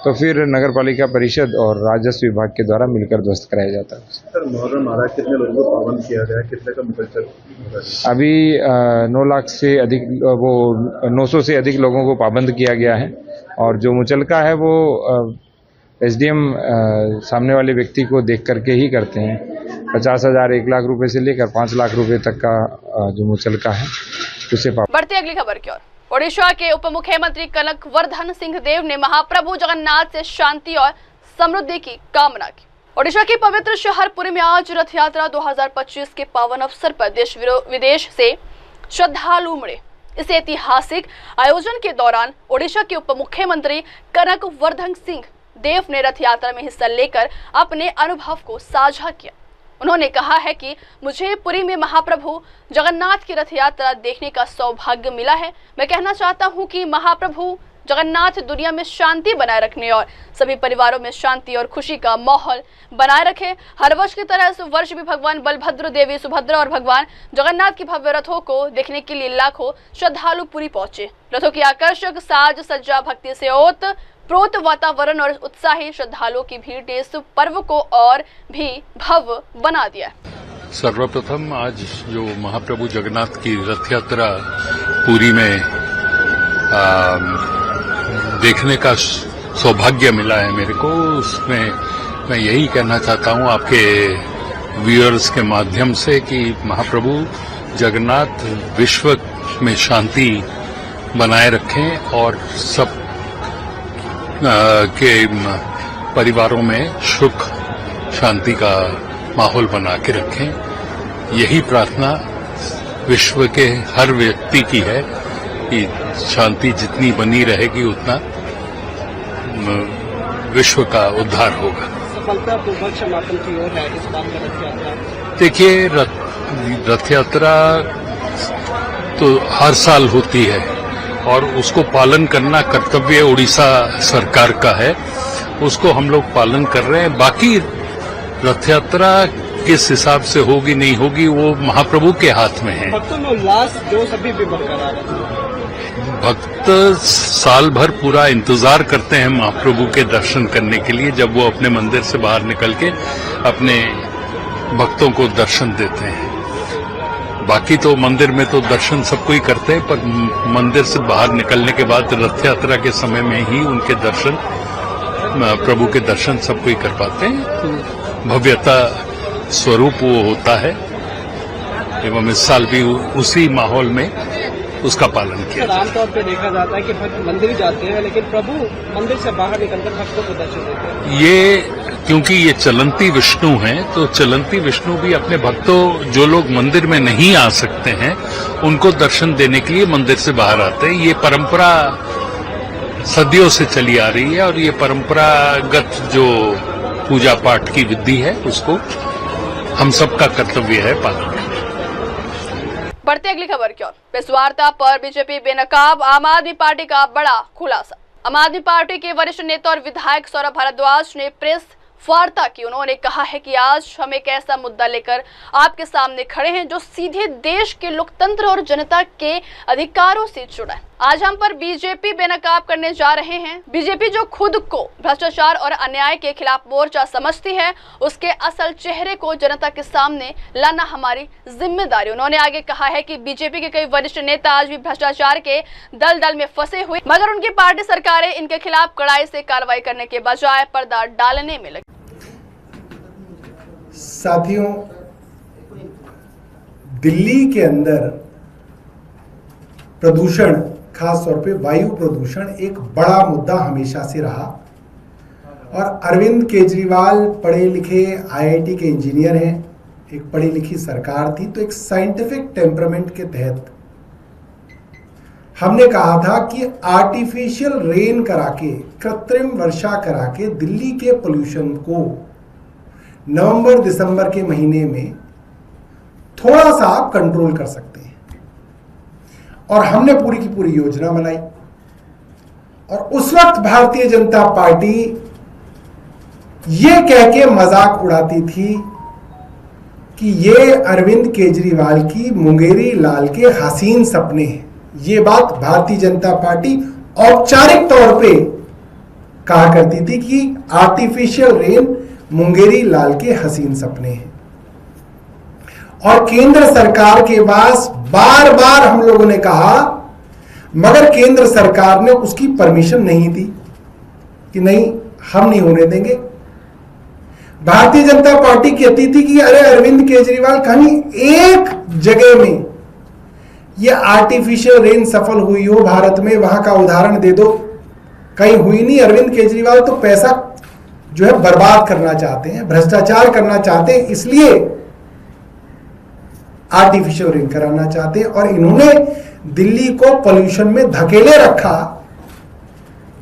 तो फिर नगर पालिका परिषद और राजस्व विभाग के द्वारा मिलकर ध्वस्त कराया जाता है। सर, मुहर्रम आ रहा है, कितने लोगों को पाबंद किया गया, कितने का मुकद्दर? अभी 9 लाख से अधिक, वो 900 से अधिक लोगों को पाबंद किया गया है और जो मुचलका है वो SDM सामने वाले व्यक्ति को देख करके ही करते हैं। 50,000, 1 लाख रुपए से लेकर 5 लाख रुपए तक का जो मुचलका है उसे बढ़ती अगली खबर की ओर। ओडिशा के उप मुख्यमंत्री कनकवर्धन सिंहदेव ने महाप्रभु जगन्नाथ से शांति और समृद्धि की कामना की। ओडिशा के पवित्र शहर पुरी में आज रथ यात्रा 2025 के पावन अवसर पर देश विदेश से श्रद्धालु उमड़े। इस ऐतिहासिक आयोजन के दौरान ओडिशा के उप मुख्यमंत्री कनकवर्धन सिंह देव ने रथ यात्रा में हिस्सा लेकर अपने अनुभव को साझा किया। उन्होंने कहा है कि मुझे पुरी में महाप्रभु जगन्नाथ की रथ यात्रा देखने का सौभाग्य मिला है। मैं कहना चाहता हूं कि महाप्रभु जगन्नाथ दुनिया में शांति बनाए रखने और सभी परिवारों में शांति और खुशी का माहौल बनाए रखे। हर वर्ष की तरह इस वर्ष भी भगवान बलभद्र, देवी सुभद्रा और भगवान जगन्नाथ की भव्य रथों को देखने के लिए लाखों श्रद्धालु पुरी पहुंचे। रथों की आकर्षक साज सज्जा, भक्ति से ओतप्रोत वातावरण और उत्साही श्रद्धालुओं की भीड़ ने इस पर्व को और भी भव्य बना दिया। सर्वप्रथम आज जो महाप्रभु जगन्नाथ की रथ यात्रा पुरी में देखने का सौभाग्य मिला है मेरे को, उसमें मैं यही कहना चाहता हूं आपके व्यूअर्स के माध्यम से कि महाप्रभु जगन्नाथ विश्व में शांति बनाए रखें और सब के परिवारों में सुख शांति का माहौल बना के रखें। यही प्रार्थना विश्व के हर व्यक्ति की है कि शांति जितनी बनी रहेगी उतना विश्व का उद्धार होगा। सफलतापूर्वक समापन की ओर है इस बार का रथ यात्रा। देखिए, रथ यात्रा तो हर साल होती है और उसको पालन करना कर्तव्य उड़ीसा सरकार का है, उसको हम लोग पालन कर रहे हैं। बाकी रथ यात्रा किस हिसाब से होगी नहीं होगी वो महाप्रभु के हाथ में है। भक्तों में उल्लास जो सभी भी बरकरार है। भक्त साल भर पूरा इंतजार करते हैं महाप्रभु के दर्शन करने के लिए, जब वो अपने मंदिर से बाहर निकल के अपने भक्तों को दर्शन देते हैं। बाकी तो मंदिर में तो दर्शन सबको ही करते हैं, पर मंदिर से बाहर निकलने के बाद रथ यात्रा के समय में ही उनके दर्शन, प्रभु के दर्शन सबको ही कर पाते हैं। तो भव्यता स्वरूप वो होता है एवं इस साल भी उसी माहौल में उसका पालन किया। आमतौर पर देखा जाता है कि भक्त मंदिर जाते हैं लेकिन प्रभु मंदिर से बाहर निकलकर भक्तों को दर्शन देते हैं। ये क्योंकि ये चलंती विष्णु हैं, तो चलंती विष्णु भी अपने भक्तों, जो लोग मंदिर में नहीं आ सकते हैं, उनको दर्शन देने के लिए मंदिर से बाहर आते हैं। ये परंपरा सदियों से चली आ रही है और ये परंपरागत जो पूजा पाठ की विधि है उसको हम सबका कर्तव्य है पालन करना। बढ़ते अगली खबर की ओर। इस वार्ता पर बीजेपी बेनकाब आम आदमी पार्टी का बड़ा खुलासा। आम आदमी पार्टी के वरिष्ठ नेता और विधायक सौरभ भारद्वाज ने प्रेस वार्ता की। उन्होंने कहा है कि आज हम एक ऐसा मुद्दा लेकर आपके सामने खड़े हैं जो सीधे देश के लोकतंत्र और जनता के अधिकारों से जुड़ा है। आज हम पर बीजेपी बेनकाब करने जा रहे हैं। बीजेपी जो खुद को भ्रष्टाचार और अन्याय के खिलाफ मोर्चा समझती है, उसके असल चेहरे को जनता के सामने लाना हमारी जिम्मेदारी। उन्होंने आगे कहा है कि बीजेपी के कई वरिष्ठ नेता आज भी भ्रष्टाचार के दलदल में फंसे हुए, मगर उनकी पार्टी सरकारें इनके खिलाफ कड़ाई से कार्रवाई करने के बजाय पर्दा डालने में लगी। साथियों, दिल्ली के अंदर प्रदूषण, खास तौर पे वायु प्रदूषण एक बड़ा मुद्दा हमेशा से रहा और अरविंद केजरीवाल पढ़े लिखे आईआईटी के इंजीनियर हैं, एक पढ़ी लिखी सरकार थी, तो एक साइंटिफिक टेम्परामेंट के तहत हमने कहा था कि आर्टिफिशियल रेन करा के, कृत्रिम वर्षा करा के दिल्ली के पोल्यूशन को नवंबर दिसंबर के महीने में थोड़ा सा आप कंट्रोल कर सकते हैं। और हमने पूरी की पूरी योजना बनाई और उस वक्त भारतीय जनता पार्टी ये कह के मजाक उड़ाती थी कि ये अरविंद केजरीवाल की मुंगेरी लाल के हसीन सपने हैं। ये बात भारतीय जनता पार्टी औपचारिक तौर पे कहा करती थी कि आर्टिफिशियल रेन मुंगेरी लाल के हसीन सपने हैं। और केंद्र सरकार के पास बार बार हम लोगों ने कहा, मगर केंद्र सरकार ने उसकी परमिशन नहीं दी कि नहीं, हम नहीं होने देंगे। भारतीय जनता पार्टी कहती थी कि अरे अरविंद केजरीवाल, कहीं एक जगह में ये आर्टिफिशियल रेन सफल हुई हो भारत में, वहां का उदाहरण दे दो। कहीं हुई नहीं। अरविंद केजरीवाल तो पैसा जो है बर्बाद करना चाहते हैं, भ्रष्टाचार करना चाहते हैं, इसलिए आर्टिफिशियल रेन कराना चाहते हैं। और इन्होंने दिल्ली को पोल्यूशन में धकेले रखा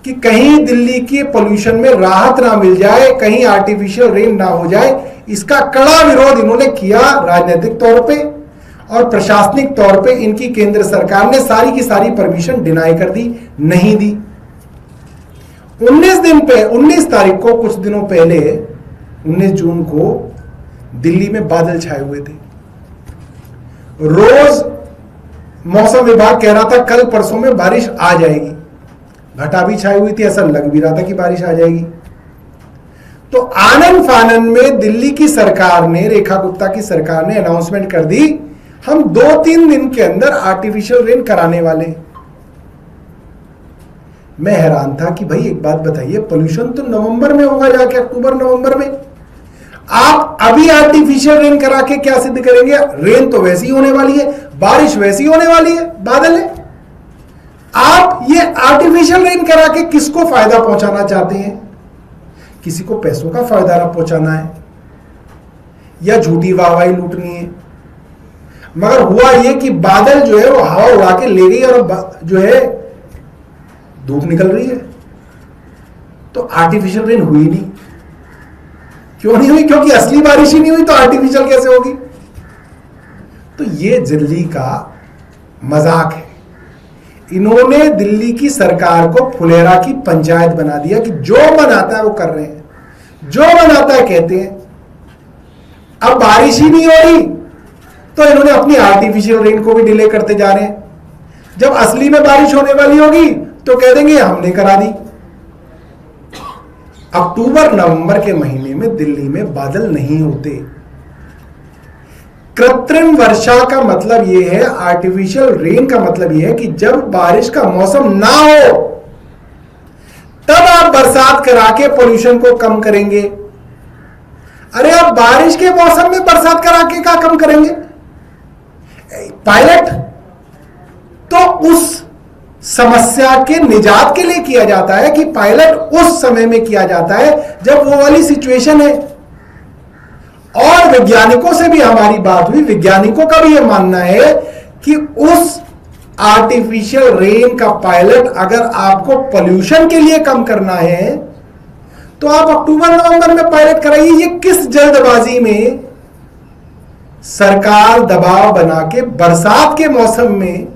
कि कहीं दिल्ली के पोल्यूशन में राहत ना मिल जाए, कहीं आर्टिफिशियल रेन ना हो जाए। इसका कड़ा विरोध इन्होंने किया राजनीतिक तौर पे और प्रशासनिक तौर पे। इनकी केंद्र सरकार ने सारी की सारी परमिशन डिनाई कर दी, नहीं दी। 19 तारीख को, कुछ दिनों पहले 19 जून को दिल्ली में बादल छाए हुए थे। रोज मौसम विभाग कह रहा था कल परसों में बारिश आ जाएगी। घटा भी छाई हुई थी, ऐसा लग भी रहा था कि बारिश आ जाएगी। तो आनन फानन में दिल्ली की सरकार ने, रेखा गुप्ता की सरकार ने अनाउंसमेंट कर दी, हम 2-3 दिन के अंदर आर्टिफिशियल रेन कराने वाले। मैं हैरान था कि भाई एक बात बताइए, पोल्यूशन तो नवंबर में होगा, जाके अक्टूबर नवंबर में, आप अभी आर्टिफिशियल रेन करा के क्या सिद्ध करेंगे? रेन तो वैसी होने वाली है, बारिश वैसी होने वाली है, बादल है। आप ये आर्टिफिशियल रेन करा के किसको फायदा पहुंचाना चाहते हैं? किसी को पैसों का फायदा ना पहुंचाना है या झूठी वाहवाही लूटनी है। मगर हुआ ये कि बादल जो है वो हवा उड़ा के ले गई और जो है धूप निकल रही है, तो आर्टिफिशियल रेन हुई नहीं। क्यों नहीं हुई? क्योंकि असली बारिश ही नहीं हुई, तो आर्टिफिशियल कैसे होगी? तो ये दिल्ली का मजाक है। इन्होंने दिल्ली की सरकार को फुलेरा की पंचायत बना दिया कि जो मन आता है वो कर रहे हैं, जो मन आता है कहते हैं। अब बारिश ही नहीं हो रही तो इन्होंने अपनी आर्टिफिशियल रेन को भी डिले करते जा रहे हैं। जब असली में बारिश होने वाली होगी तो कह देंगे हमने करा दी। अक्टूबर नवंबर के महीने में दिल्ली में बादल नहीं होते। कृत्रिम वर्षा का मतलब यह है, आर्टिफिशियल रेन का मतलब यह है कि जब बारिश का मौसम ना हो तब आप बरसात करा के पोल्यूशन को कम करेंगे। अरे आप बारिश के मौसम में बरसात करा के क्या कम करेंगे? पायलट तो उस समस्या के निजात के लिए किया जाता है कि पायलट उस समय में किया जाता है जब वो वाली सिचुएशन है। और वैज्ञानिकों से भी हमारी बात हुई, वैज्ञानिकों का भी यह मानना है कि उस आर्टिफिशियल रेन का पायलट अगर आपको पोल्यूशन के लिए कम करना है तो आप अक्टूबर नवंबर में पायलट कराइए। ये किस जल्दबाजी में सरकार दबाव बना के बरसात के मौसम में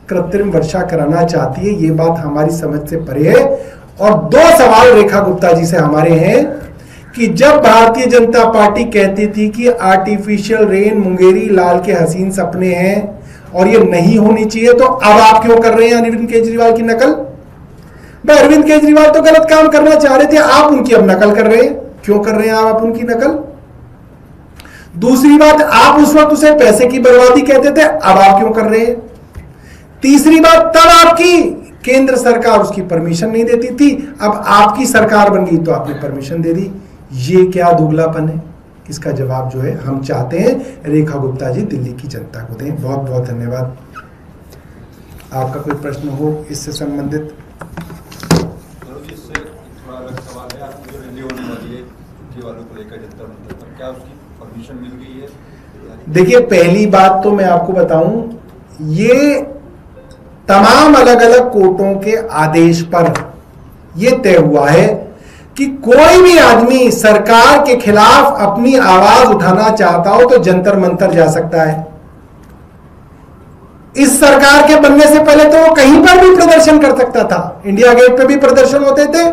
कृत्रिम वर्षा कराना चाहती है, ये बात हमारी समझ से परे है। और 2 सवाल रेखा गुप्ता जी से हमारे हैं कि जब भारतीय जनता पार्टी कहती थी कि आर्टिफिशियल रेन मुंगेरी लाल के हसीन सपने हैं और ये नहीं होनी चाहिए, तो अब आप क्यों कर रहे हैं अरविंद केजरीवाल की नकल? भाई अरविंद केजरीवाल तो गलत काम करना चाह रहे थे, आप उनकी अब नकल कर रहे हैं। क्यों कर रहे हैं आप उनकी नकल? दूसरी बात, आप उस वक्त उसे पैसे की बर्बादी कहते थे, अब आप क्यों कर रहे हैं? तीसरी बात, तब आपकी केंद्र सरकार उसकी परमिशन नहीं देती थी, अब आपकी सरकार बन गई तो आपने परमिशन दे दी। ये क्या दोगलापन है? इसका जवाब जो है हम चाहते हैं रेखा गुप्ता जी दिल्ली की जनता को दें। बहुत बहुत धन्यवाद। आपका कोई प्रश्न हो इससे संबंधित? देखिए, पहली बात तो मैं आपको बताऊं, ये तमाम अलग अलग कोर्टों के आदेश पर यह तय हुआ है कि कोई भी आदमी सरकार के खिलाफ अपनी आवाज उठाना चाहता हो तो जंतर मंतर जा सकता है। इस सरकार के बनने से पहले तो वो कहीं पर भी प्रदर्शन कर सकता था। इंडिया गेट पे भी प्रदर्शन होते थे,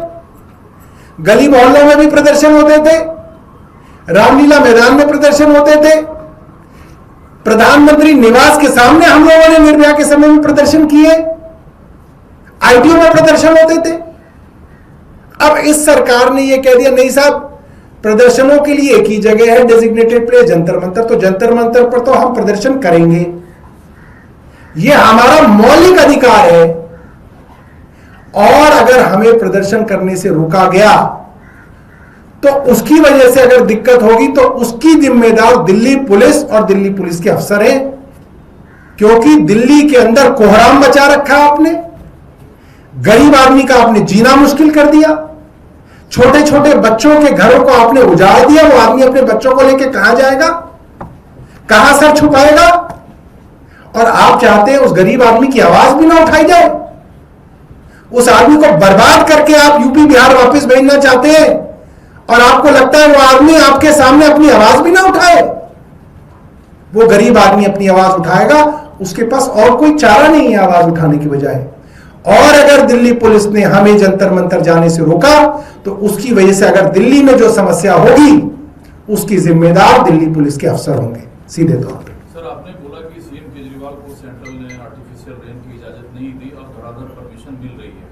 गली मोहल्लों में भी प्रदर्शन होते थे, रामलीला मैदान में प्रदर्शन होते थे, प्रधानमंत्री निवास के सामने हम लोगों ने निर्भया के समय में प्रदर्शन किए, आईटीओ में प्रदर्शन होते थे। अब इस सरकार ने यह कह दिया नहीं साहब, प्रदर्शनों के लिए एक ही जगह है डेजिग्नेटेड प्लेस जंतर मंतर, तो जंतर मंतर पर तो हम प्रदर्शन करेंगे, यह हमारा मौलिक अधिकार है। और अगर हमें प्रदर्शन करने से रोका गया तो उसकी वजह से अगर दिक्कत होगी तो उसकी जिम्मेदार दिल्ली पुलिस और दिल्ली पुलिस के अफसर हैं, क्योंकि दिल्ली के अंदर कोहराम मचा रखा आपने, गरीब आदमी का आपने जीना मुश्किल कर दिया, छोटे छोटे बच्चों के घरों को आपने उजाड़ दिया। वो आदमी अपने बच्चों को लेकर कहां जाएगा, कहां सर छुपाएगा? और आप चाहते हैं उस गरीब आदमी की आवाज भी ना उठाई जाए, उस आदमी को बर्बाद करके आप यूपी बिहार वापस भेजना चाहते हैं, और आपको लगता है वो आदमी आपके सामने अपनी आवाज भी ना उठाए। वो गरीब आदमी अपनी आवाज उठाएगा, उसके पास और कोई चारा नहीं है आवाज उठाने की बजाय। और अगर दिल्ली पुलिस ने हमें जंतर मंतर जाने से रोका तो उसकी वजह से अगर दिल्ली में जो समस्या होगी उसकी जिम्मेदार दिल्ली पुलिस के अफसर होंगे सीधे तौर पर। सर, आपने बोला कि सीएम केजरीवाल को सेंट्रल ने आर्टिफिशियल रेन की इजाजत नहीं दी और धड़ाधड़ परमिशन मिल रही है।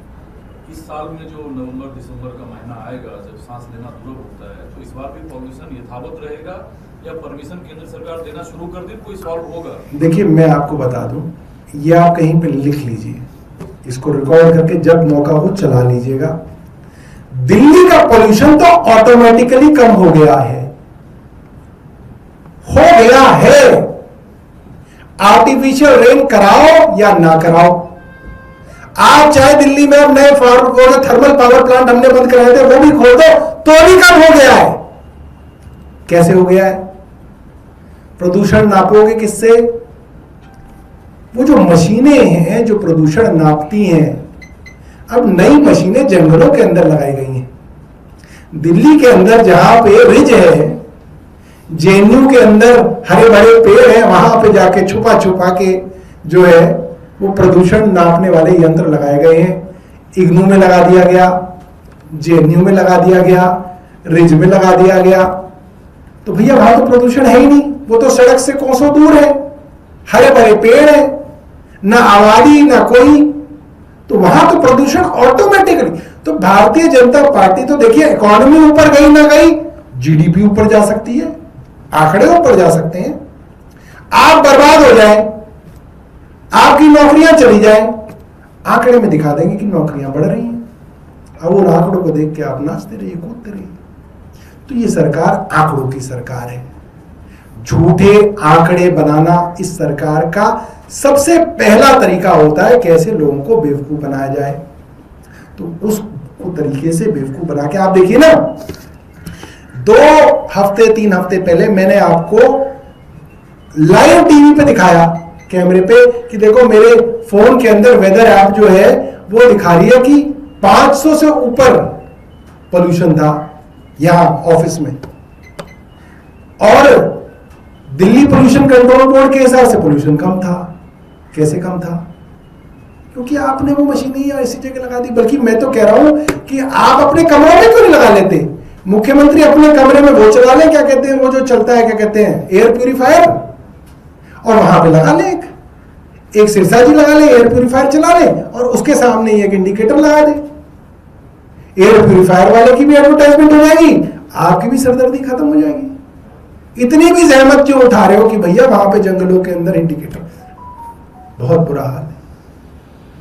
इस साल में जो नवंबर दिसंबर का महीना आएगा, जब सांस लेना दुर्लभ होता है, तो इस बार भी पॉल्यूशन यथावत रहेगा या परमिशन केंद्र सरकार देना शुरू कर दे, कोई सॉल्व होगा? देखिए, मैं आपको बता दूं, ये आप कहीं पे लिख लीजिए, इसको रिकॉर्ड करके जब मौका हो चला लीजिएगा। दिल्ली का पोल्यूशन तो ऑटोमेटिकली कम हो गया है, आर्टिफिशियल रेन कराओ या ना कराओ। आप चाहे दिल्ली में अब नए थर्मल पावर प्लांट हमने बंद कराए थे, वो भी खोल दो तो भी कम हो गया है। कैसे हो गया है? प्रदूषण नापोगे किससे? वो जो मशीनें हैं जो प्रदूषण नापती हैं, अब नई मशीनें जंगलों के अंदर लगाई गई हैं। दिल्ली के अंदर जहां पे रिज है, जेएनयू के अंदर हरे भरे पेड़ हैं, वहां पे जाके छुपा छुपा के जो है वो प्रदूषण नापने वाले यंत्र लगाए गए हैं। इग्नू में लगा दिया गया, जेएनयू में लगा दिया गया, रिज में लगा दिया गया। तो भैया वहां तो प्रदूषण है ही नहीं, वो तो सड़क से कोसों दूर है, हरे भरे पेड़ है, ना आबादी ना कोई, तो वहां तो प्रदूषण ऑटोमेटिकली। तो भारतीय जनता पार्टी तो देखिए, इकोनॉमी ऊपर गई ना गई, जीडीपी ऊपर जा सकती है, आंकड़े ऊपर जा सकते हैं। आप बर्बाद हो जाए, आपकी नौकरियां चली जाए, आंकड़े में दिखा देंगे कि नौकरियां बढ़ रही हैं। अब उन आंकड़ों को देख के आप नाचते रहिए, कूदते रहिए। तो ये सरकार आंकड़ों की सरकार है। झूठे आंकड़े बनाना इस सरकार का सबसे पहला तरीका होता है, कैसे लोगों को बेवकूफ बनाया जाए। तो उस तरीके से बेवकूफ बना के आप देखिए ना, 2 हफ्ते 3 हफ्ते पहले मैंने आपको लाइव टीवी पे दिखाया, कैमरे पे, कि देखो मेरे फोन के अंदर वेदर ऐप जो है वो दिखा रही है कि 500 से ऊपर पोल्यूशन था यहां ऑफिस में, और दिल्ली पोल्यूशन कंट्रोल बोर्ड के हिसाब से पोल्यूशन कम था। कैसे कम था? क्योंकि आपने वो मशीनें ऐसी जगह लगा दी। बल्कि मैं तो कह रहा हूं कि आप अपने कमरों में क्यों नहीं लगा लेते? मुख्यमंत्री अपने कमरे में वो चला लें, क्या कहते हैं वो जो चलता है, क्या कहते हैं, एयर प्यूरिफायर, और वहां पे लगा ले, एक सिरसा जी लगा ले, एयर प्यूरिफायर चला ले, और उसके सामने एक इंडिकेटर लगा दे। एयर प्यूरिफायर वाले की भी एडवर्टाइजमेंट हो जाएगी, आपकी भी सरदर्दी खत्म हो जाएगी। इतनी भी जहमत क्यों उठा रहे हो कि भैया वहां पे जंगलों के अंदर इंडिकेटर? बहुत बुरा हाल है,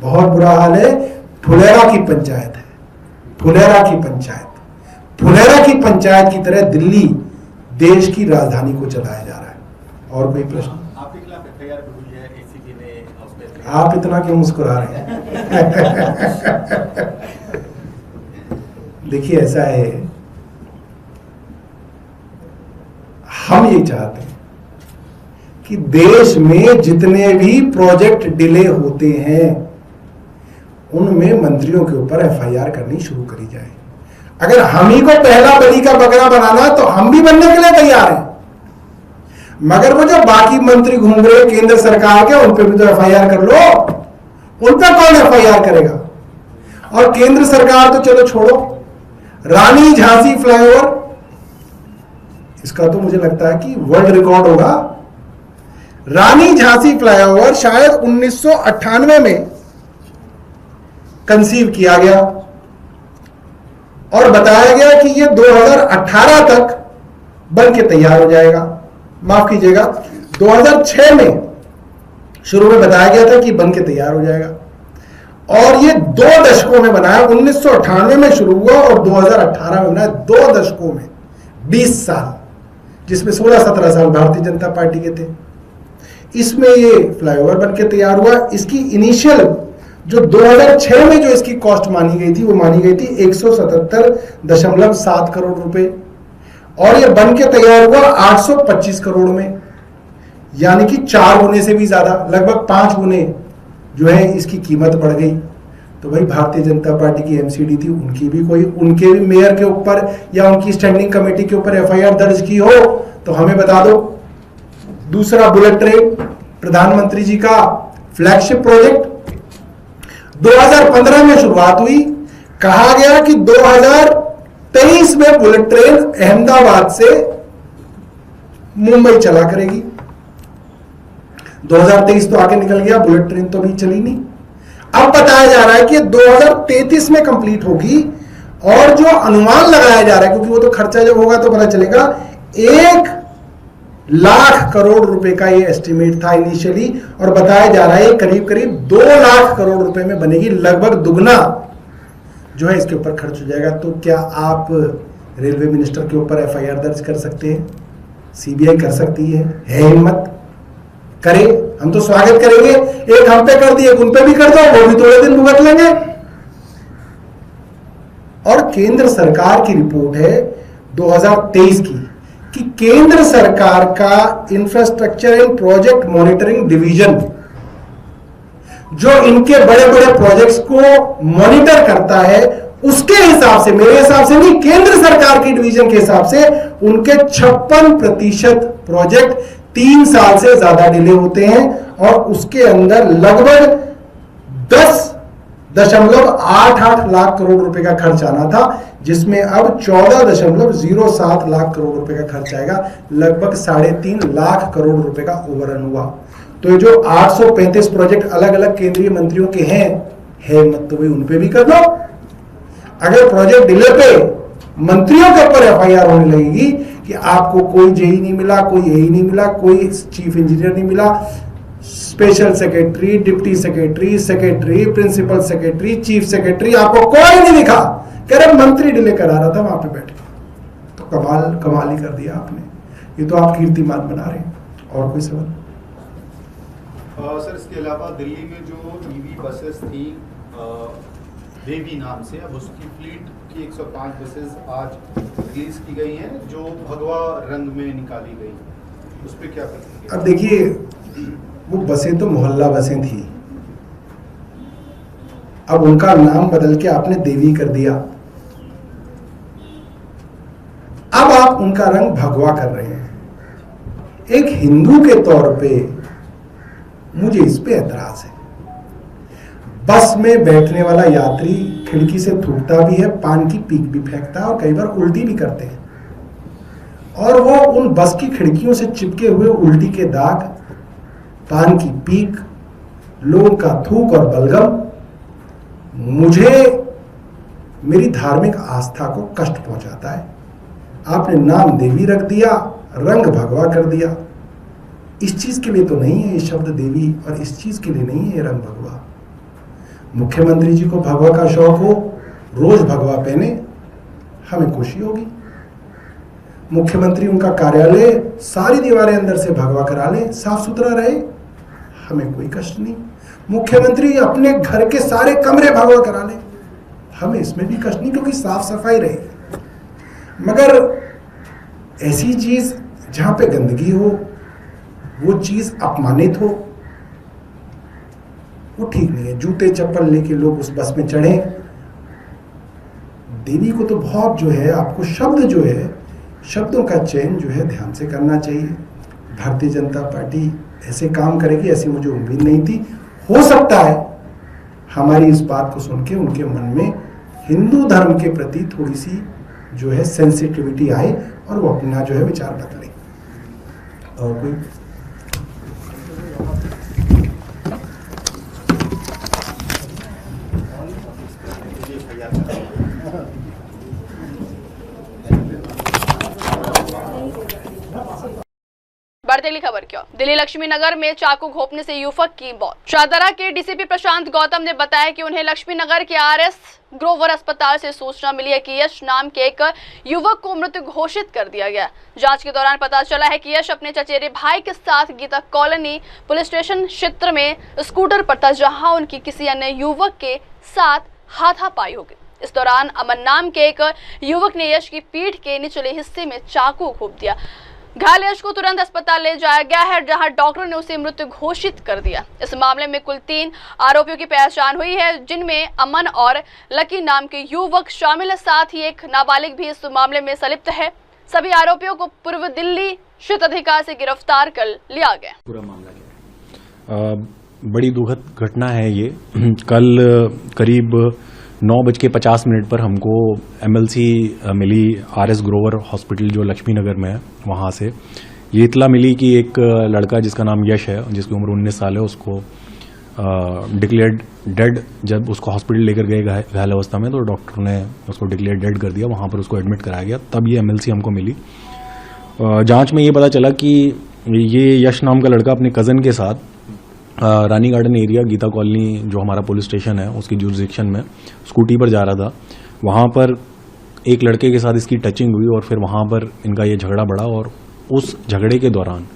बहुत बुरा हाल है। फुलेरा की पंचायत है, फुलेरा की पंचायत, फुलेरा की पंचायत की तरह दिल्ली देश की राजधानी को चलाया जा रहा है। और कोई प्रश्न? आपके खिलाफ एफआईआर हुई है, एसीबी ने। आप इतना क्यों मुस्कुरा रहे हैं? देखिए, ऐसा है, हम ये चाहते हैं कि देश में जितने भी प्रोजेक्ट डिले होते हैं उनमें मंत्रियों के ऊपर एफआईआर करनी शुरू करी जाए। अगर हम ही को पहला बलि का बकरा बनाना तो हम भी बनने के लिए तैयार हैं, मगर वो जो बाकी मंत्री घूम रहे केंद्र सरकार के, उन पे भी तो एफआईआर कर लो। उन पर कौन एफआईआर करेगा? और केंद्र सरकार तो चलो छोड़ो, रानी झांसी फ्लाईओवर, इसका तो मुझे लगता है कि वर्ल्ड रिकॉर्ड होगा। रानी झांसी फ्लाईओवर शायद 1998 में कंसीव किया गया और बताया गया कि ये 2018 तक बन के तैयार हो जाएगा। माफ कीजिएगा, 2006 में शुरू में बताया गया था कि बन के तैयार हो जाएगा, और ये 2 दशकों में बनाया। 1998 में शुरू हुआ और 2018 में बनाया। 2 दशकों में 20 साल, जिसमें 16-17 साल भारतीय जनता पार्टी के थे। इसमें ये फ्लाईओवर बन के तैयार हुआ। इसकी इनिशियल जो 2006 में जो इसकी कॉस्ट मानी गई थी, वो मानी गई थी 177.7 करोड़ रुपए, और ये बन के तैयार हुआ 825 करोड़ में, यानी कि 4 गुने से भी ज्यादा, लगभग 5 गुने जो है इसकी कीमत बढ़ गई। तो भाई भारतीय जनता पार्टी की एमसीडी थी, उनकी भी कोई, उनके भी मेयर के ऊपर या उनकी स्टैंडिंग कमेटी के ऊपर एफआईआर दर्ज की हो तो हमें बता दो। दूसरा, बुलेट ट्रेन, प्रधानमंत्री जी का फ्लैगशिप प्रोजेक्ट, 2015 में शुरुआत हुई। कहा गया कि 2023 में बुलेट ट्रेन अहमदाबाद से मुंबई चला करेगी। 2023 तो आगे निकल गया, बुलेट ट्रेन तो अभी चली नहीं। अब बताया जा रहा है कि 2033 में कंप्लीट होगी, और जो अनुमान लगाया जा रहा है, क्योंकि वो तो खर्चा जब होगा तो पता चलेगा, 1 लाख करोड़ रुपए का ये एस्टिमेट था इनिशियली, और बताया जा रहा है करीब करीब 2 लाख करोड़ रुपए में बनेगी, लगभग दुगना जो है इसके ऊपर खर्च हो जाएगा। तो क्या आप रेलवे मिनिस्टर के ऊपर FIR दर्ज कर सकते हैं? CBI कर सकती है हिम्मत? करे, हम तो स्वागत करेंगे। एक हम पे कर दिए, उन पे भी कर दो, वो भी थोड़े दिन भुगत लेंगे। और केंद्र सरकार की रिपोर्ट है 2023 की कि केंद्र सरकार का infrastructure and project monitoring division, जो इनके बड़े बड़े प्रोजेक्ट्स को मॉनिटर करता है, उसके हिसाब से, मेरे हिसाब से नहीं, केंद्र सरकार की डिवीजन के हिसाब से उनके 56% प्रोजेक्ट 3 साल से ज्यादा डिले होते हैं, और उसके अंदर लगभग 10.88 लाख करोड़ रुपए का खर्च आना था, जिसमें अब 14.07 लाख करोड़ रुपए का खर्च आएगा। लगभग 3.5 लाख करोड़ रुपए का ओवररन हुआ। तो ये जो 835 प्रोजेक्ट अलग अलग केंद्रीय मंत्रियों के हैं, मत तो भाई उन पे भी कर दो। अगर प्रोजेक्ट डिले पे मंत्रियों के ऊपर FIR होने लगेगी कि आपको कोई JE नहीं मिला, कोई AE नहीं मिला, कोई चीफ इंजीनियर नहीं मिला, special secretary, deputy secretary, secretary, principal secretary, chief secretary, आपको कोई नहीं दिखा, कह रहे मंत्री डिले करा रहा था वहां पे बैठ के, तो कमाल ही कर दिया आपने। ये तो आप कीर्तिमान बना रहे हैं। और कोई सवाल? सर, इसके अलावा दिल्ली में जो EV बसेस थी देवी नाम से, अब उसकी फ्लीट की 105 बसेस आज रिलीज की गई हैं, जो भगवा रंग में निकाली गई, उस पर क्या करेंगे? अब देखिए, वो बसें तो मोहल्ला बसें थी, अब उनका नाम बदल के आपने देवी कर दिया, अब आप उनका रंग भगवा कर रहे हैं। एक हिंदू के तौर पे मुझे इस पे ऐतराज है। बस में बैठने वाला यात्री खिड़की से थूकता भी है, पान की पीक भी फेंकता है, और कई बार उल्टी भी करते हैं, और वो उन बस की खिड़कियों से चिपके हुए उल्टी के दाग, पान की पीक, लोगों का थूक और बलगम मुझे मेरी धार्मिक आस्था को कष्ट पहुंचाता है। आपने नाम देवी रख दिया, रंग भगवा कर दिया। इस चीज के लिए तो नहीं है ये शब्द देवी, और इस चीज के लिए नहीं है ये रंग भगवा। मुख्यमंत्री जी को भगवा का शौक हो, रोज भगवा पहने, हमें खुशी होगी। मुख्यमंत्री उनका कार्यालय सारी दीवारें अंदर से भगवा करा ले, साफ सुथरा रहे, हमें कोई कष्ट नहीं। मुख्यमंत्री अपने घर के सारे कमरे भगवा करा ले, हमें इसमें भी कष्ट नहीं, क्योंकि साफ सफाई रहेगी। मगर ऐसी चीज जहां पे गंदगी हो, वो चीज अपमानित हो, वो ठीक नहीं है। जूते चप्पल लेके लोग उस बस में चढ़े। देवी को तो बहुत जो है, आपको शब्द जो है, शब्दों का चयन जो है ध्यान से करना चाहिए। भारतीय जनता पार्टी ऐसे काम करेगी ऐसी मुझे उम्मीद नहीं थी। हो सकता है हमारी इस बात को सुन के उनके मन में हिंदू धर्म के प्रति थोड़ी सी जो है सेंसिटिविटी आए, और वो अपना जो है विचार बदले। और कोई बढ़ती अगली खबर क्यों? दिल्ली लक्ष्मी नगर में चाकू घोंपने से युवक की मौत। शाहदरा के डीसीपी प्रशांत गौतम ने बताया कि उन्हें लक्ष्मी नगर के RS ग्रोवर अस्पताल से सूचना मिली है कि यश नाम के एक युवक को मृत घोषित कर दिया गया। जांच के दौरान पता चला है कि यश अपने चचेरे भाई के साथ गीता कॉलोनी पुलिस स्टेशन क्षेत्र में स्कूटर पर था, जहां उनकी किसी अन्य युवक के साथ हाथापाई हो गई। इस दौरान अमन नाम के एक युवक ने यश की पीठ के निचले हिस्से में चाकू घोंप दिया। घायल यश को तुरंत अस्पताल ले जाया गया है, जहां डॉक्टर ने उसे मृत घोषित कर दिया। इस मामले में कुल 3 आरोपियों की पहचान हुई है, जिनमें अमन और लकी नाम के युवक शामिल है। साथ ही एक नाबालिग भी इस मामले में संलिप्त है। सभी आरोपियों को पूर्व दिल्ली क्षेत्र अधिकार से गिरफ्तार कर लिया गया। पूरा मामला बड़ी दुखद घटना है ये। कल करीब 9:50 पर हमको MLC मिली RS ग्रोवर हॉस्पिटल जो लक्ष्मी नगर में है, वहाँ से ये इतला मिली कि एक लड़का जिसका नाम यश है, जिसकी उम्र 19 साल है, उसको डिक्लेयर्ड डेड। जब उसको हॉस्पिटल लेकर गए घायल अवस्था में, तो डॉक्टर ने उसको डिक्लेयर डेड कर दिया, वहाँ पर उसको एडमिट कराया गया, तब ये MLC हमको मिली। जांच में ये पता चला कि ये यश नाम का लड़का अपने कज़न के साथ रानी गार्डन एरिया गीता कॉलोनी जो हमारा पुलिस स्टेशन है उसकी जुरिसडिक्शन में स्कूटी पर जा रहा था। वहाँ पर एक लड़के के साथ इसकी टचिंग हुई और फिर वहाँ पर इनका ये झगड़ा बढ़ा, और उस झगड़े के दौरान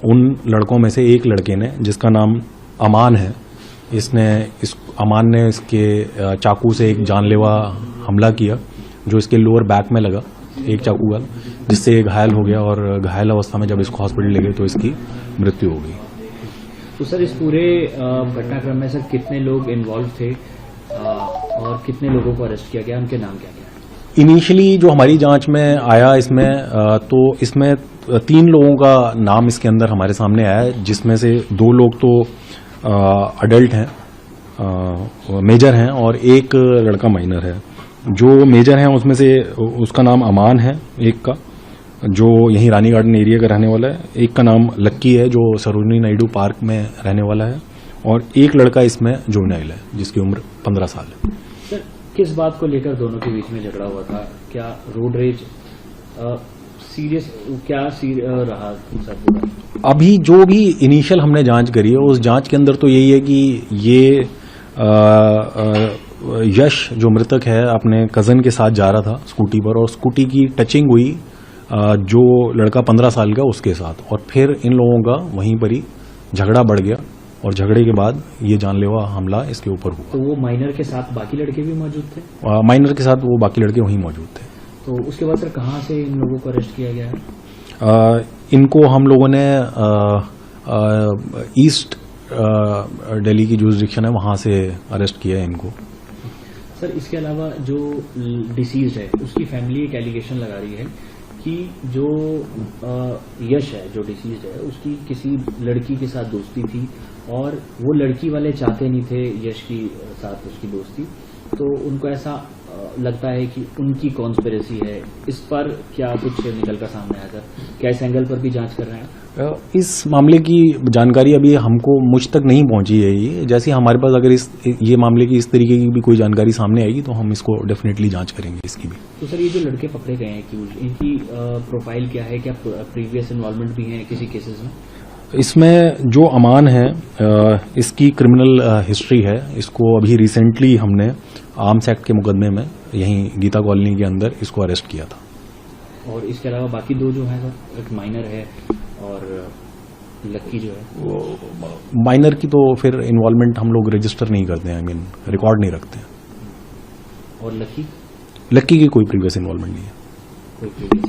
उन लड़कों में से एक लड़के ने, जिसका नाम अमान है, अमान ने इसके चाकू से एक जानलेवा हमला किया जो इसके लोअर बैक में लगा, एक चाकू का, जिससे ये घायल हो गया, और घायल अवस्था में जब इसको हॉस्पिटल ले गए तो इसकी मृत्यु हो गई। तो सर इस पूरे घटनाक्रम में सर कितने लोग इन्वॉल्व थे और कितने लोगों को अरेस्ट किया गया, उनके नाम क्या क्या? इनिशियली जो हमारी जांच में आया तो इसमें 3 लोगों का नाम इसके अंदर हमारे सामने आया है, जिसमें से 2 लोग तो अडल्ट हैं, मेजर हैं, और एक लड़का माइनर है। जो मेजर हैं उसमें से उसका नाम अमान है, एक का जो यहीं रानी गार्डन एरिया का रहने वाला है, एक का नाम लक्की है जो सरोजनी नायडू पार्क में रहने वाला है, और एक लड़का इसमें जुवेनाइल है जिसकी उम्र 15 साल है। सर किस बात को लेकर दोनों के बीच में झगड़ा हुआ था? क्या रोड रेज सीरियस रहा सर? अभी जो भी इनिशियल हमने जांच करी है उस जांच के अंदर तो यही है कि ये यश जो मृतक है अपने कजन के साथ जा रहा था स्कूटी पर, और स्कूटी की टचिंग हुई जो लड़का 15 साल का उसके साथ, और फिर इन लोगों का वहीं पर ही झगड़ा बढ़ गया, और झगड़े के बाद ये जानलेवा हमला इसके ऊपर हुआ। तो वो माइनर के साथ बाकी लड़के भी मौजूद थे? माइनर के साथ वो बाकी लड़के वहीं मौजूद थे। तो उसके बाद सर कहाँ से इन लोगों को अरेस्ट किया गया है? इनको हम लोगों ने ईस्ट दिल्ली की जुरिसडिक्शन है वहां से अरेस्ट किया है इनको। सर इसके अलावा जो डिसीज्ड है उसकी फैमिली एक एलिगेशन लगा रही है कि जो यश है जो डिसीज्ड है उसकी किसी लड़की के साथ दोस्ती थी, और वो लड़की वाले चाहते नहीं थे यश की साथ उसकी दोस्ती, तो उनको ऐसा लगता है कि उनकी कॉन्स्पिरेसी है। इस पर क्या कुछ निकल कर सामने आया सर? क्या इस एंगल पर भी जांच कर रहे हैं? इस मामले की जानकारी अभी हमको मुझ तक नहीं पहुंची है। ये जैसे हमारे पास अगर ये मामले की इस तरीके की भी कोई जानकारी सामने आएगी तो हम इसको डेफिनेटली जांच करेंगे इसकी भी। तो सर ये जो लड़के पकड़े गए हैं इनकी प्रोफाइल क्या है? क्या प्रीवियस इन्वॉल्वमेंट भी है किसी केसेस में? इसमें जो अमान है इसकी क्रिमिनल हिस्ट्री है। इसको अभी रिसेंटली हमने आर्म्स एक्ट के मुकदमे में यहीं गीता कॉलोनी के अंदर इसको अरेस्ट किया था। और इसके अलावा बाकी 2 जो हैं सर, एक माइनर है और लक्की जो है, वो माइनर की तो फिर इन्वॉल्वमेंट हम लोग रजिस्टर नहीं करते हैं, रिकॉर्ड नहीं रखते हैं। और लक्की की कोई प्रीवियस इन्वॉल्वमेंट नहीं है। कोई प्रीवियस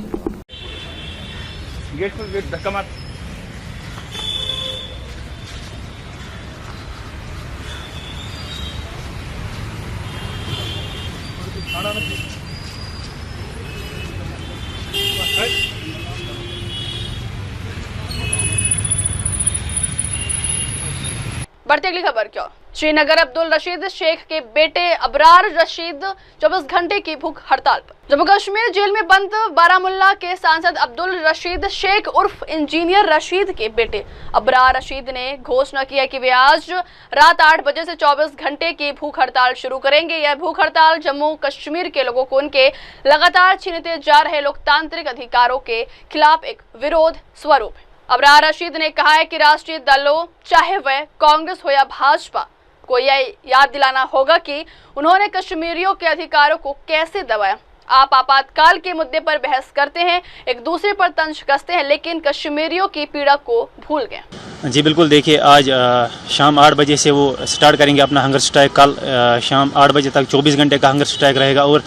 गेट पर गेट धक्का मार। बढ़ती अगली खबर क्या? श्रीनगर अब्दुल रशीद शेख के बेटे अबरार रशीद 24 घंटे की भूख हड़ताल पर। जम्मू कश्मीर जेल में बंद बारामुल्ला के सांसद अब्दुल रशीद शेख उर्फ इंजीनियर रशीद के बेटे अबरार रशीद ने घोषणा की है कि वे आज रात 8 बजे से 24 घंटे की भूख हड़ताल शुरू करेंगे। यह भूख हड़ताल जम्मू कश्मीर के लोगों को उनके लगातार छीनते जा रहे लोकतांत्रिक अधिकारों के खिलाफ एक विरोध स्वरूप है। अबरार रशीद ने कहा है कि राष्ट्रीय दलों चाहे वह कांग्रेस हो या भाजपा को यह याद दिलाना होगा कि उन्होंने कश्मीरियों के अधिकारों को कैसे दबाया। आप आपातकाल के मुद्दे पर बहस करते हैं, एक दूसरे पर तंज कसते हैं, लेकिन कश्मीरियों की पीड़ा को भूल गए। जी बिल्कुल, देखिए आज शाम 8 बजे से वो स्टार्ट करेंगे अपना हंगर स्ट्राइक। कल शाम 8 बजे तक 24 घंटे का हंगर स्ट्राइक रहेगा, और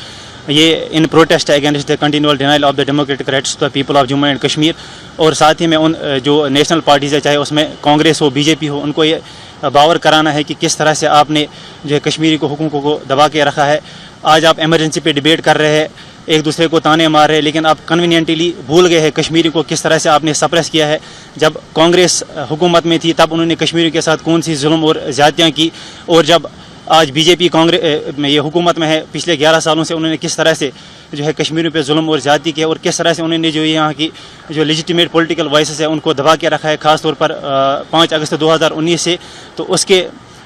ये in protest against the continual denial of the democratic rights to the people of Jammu and Kashmir. और साथ ही में उन जो नेशनल पार्टीज़ है, चाहे उसमें कांग्रेस हो बीजेपी हो, उनको ये बावर कराना है कि किस तरह से आपने जो है कश्मीरी को हुकूकों को दबा के रखा है। आज आप इमरजेंसी पे डिबेट कर रहे हैं, एक दूसरे को ताने मार रहे हैं, लेकिन आप कन्वीनियंटली भूल गए हैं कश्मीरी को किस तरह से आपने सप्रेस किया है। जब कांग्रेस हुकूमत में थी तब उन्होंने कश्मीरी के साथ कौन सी जुल्म और ज़्यादतियाँ की, और जब आज बीजेपी कांग्रेस में ये हुकूमत में है, पिछले 11 सालों से उन्होंने किस तरह से जो है कश्मीरियों पे जुल्म और ज्यादती किया और किस तरह से उन्होंने जो यहाँ की जो लेजिटिमेट पॉलिटिकल वॉइसेस है उनको दबा के रखा है, खासतौर पर 5 अगस्त 2019 से। तो उसके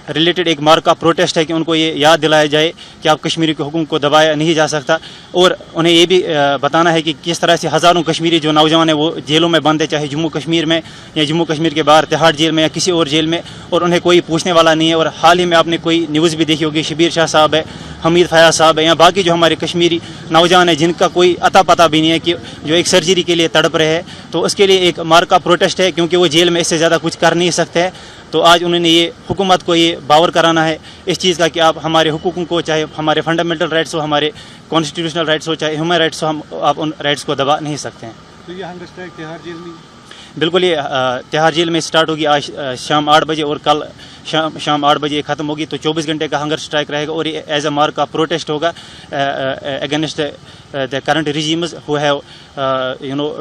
रिलेटेड एक मार्क का प्रोटेस्ट है कि उनको ये याद दिलाया जाए कि आप कश्मीरी के हुकूम को दबाया नहीं जा सकता, और उन्हें ये भी बताना है कि किस तरह से हज़ारों कश्मीरी जो नौजवान हैं वो जेलों में बंद है, चाहे जम्मू कश्मीर में या जम्मू कश्मीर के बाहर तिहाड़ जेल में या किसी और जेल में, और उन्हें कोई पूछने वाला नहीं है। और हाल ही में आपने कोई न्यूज़ भी देखी होगी, शबीर शाह साहब है, हमीद फयाज साहब है या बाकी जो हमारे कश्मीरी नौजवान हैं जिनका कोई अता पता भी नहीं है कि जो एक सर्जरी के लिए तड़प रहे हैं, तो उसके लिए एक मार्क का प्रोटेस्ट है, क्योंकि वो जेल में इससे ज़्यादा कुछ कर नहीं सकते हैं। तो आज उन्होंने ये हुकूमत को ये बावर कराना है इस चीज़ का कि आप हमारे हुकूकों को, चाहे हमारे फंडामेंटल राइट्स हो, हमारे कॉन्स्टिट्यूशनल राइट्स हो, चाहे ह्यूमन राइट्स हो, आप उन राइट्स को दबा नहीं सकते हैं। तो ये हंगर स्ट्राइक तिहाड़ जेल में बिल्कुल ये तिहाड़ जेल में स्टार्ट होगी आज शाम 8 बजे और कल शाम 8 बजे ख़त्म होगी। तो 24 घंटे का हंगर स्ट्राइक रहेगा और ये एज अ मार्क का प्रोटेस्ट होगा against the current regimes who have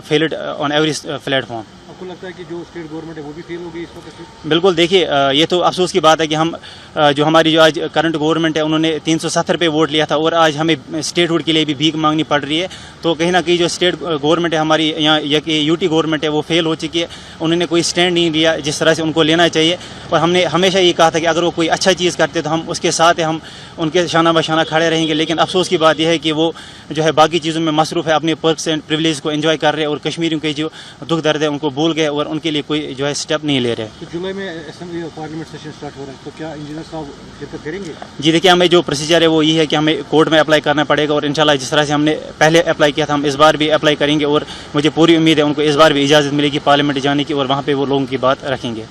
failed on every platform. आपको लगता है कि जो स्टेट गवर्नमेंट है वो भी फेल हो गई इस वक्त? बिल्कुल, देखिए ये तो अफसोस की बात है कि हम जो हमारी जो आज करंट गवर्नमेंट है उन्होंने 370 पे वोट लिया था और आज हमें स्टेटहुड के लिए भी भीख मांगनी पड़ रही है। तो कहीं ना कहीं जो स्टेट गवर्नमेंट है हमारी यहाँ यूटी गवर्नमेंट है वो फेल हो चुकी है, उन्होंने कोई स्टैंड नहीं लिया जिस तरह से उनको लेना चाहिए। और हमने हमेशा ये कहा था कि अगर वो कोई अच्छा चीज़ करते तो हम उसके साथ हम उनके शाना बशाना खड़े रहेंगे, लेकिन अफसोस की बात यह है कि वो जो है बाकी चीज़ों में मसरूफ़ है, अपने पर्क्स एंड प्रिविलेज को एंजॉय कर रहे हैं और कश्मीरियों के जो दुख दर्द है उनको भूल गए और उनके लिए कोई जो है स्टेप नहीं ले रहे। तो जुलाई में असेंबली और पार्लियामेंट सेशन स्टार्ट हो रहा है, तो क्या इंजीनियर साहब शिरकत करेंगे? जी देखिए, हमें जो प्रोसीजर है वो ये है कि हमें कोर्ट में अप्लाई करना पड़ेगा और इंशाल्लाह जिस तरह से हमने पहले अप्लाई किया था हम इस बार भी अप्लाई करेंगे और मुझे पूरी उम्मीद है उनको इस बार भी इजाज़त मिलेगी पार्लियामेंट जाने की और वहाँ पर वो लोगों की बात रखेंगे।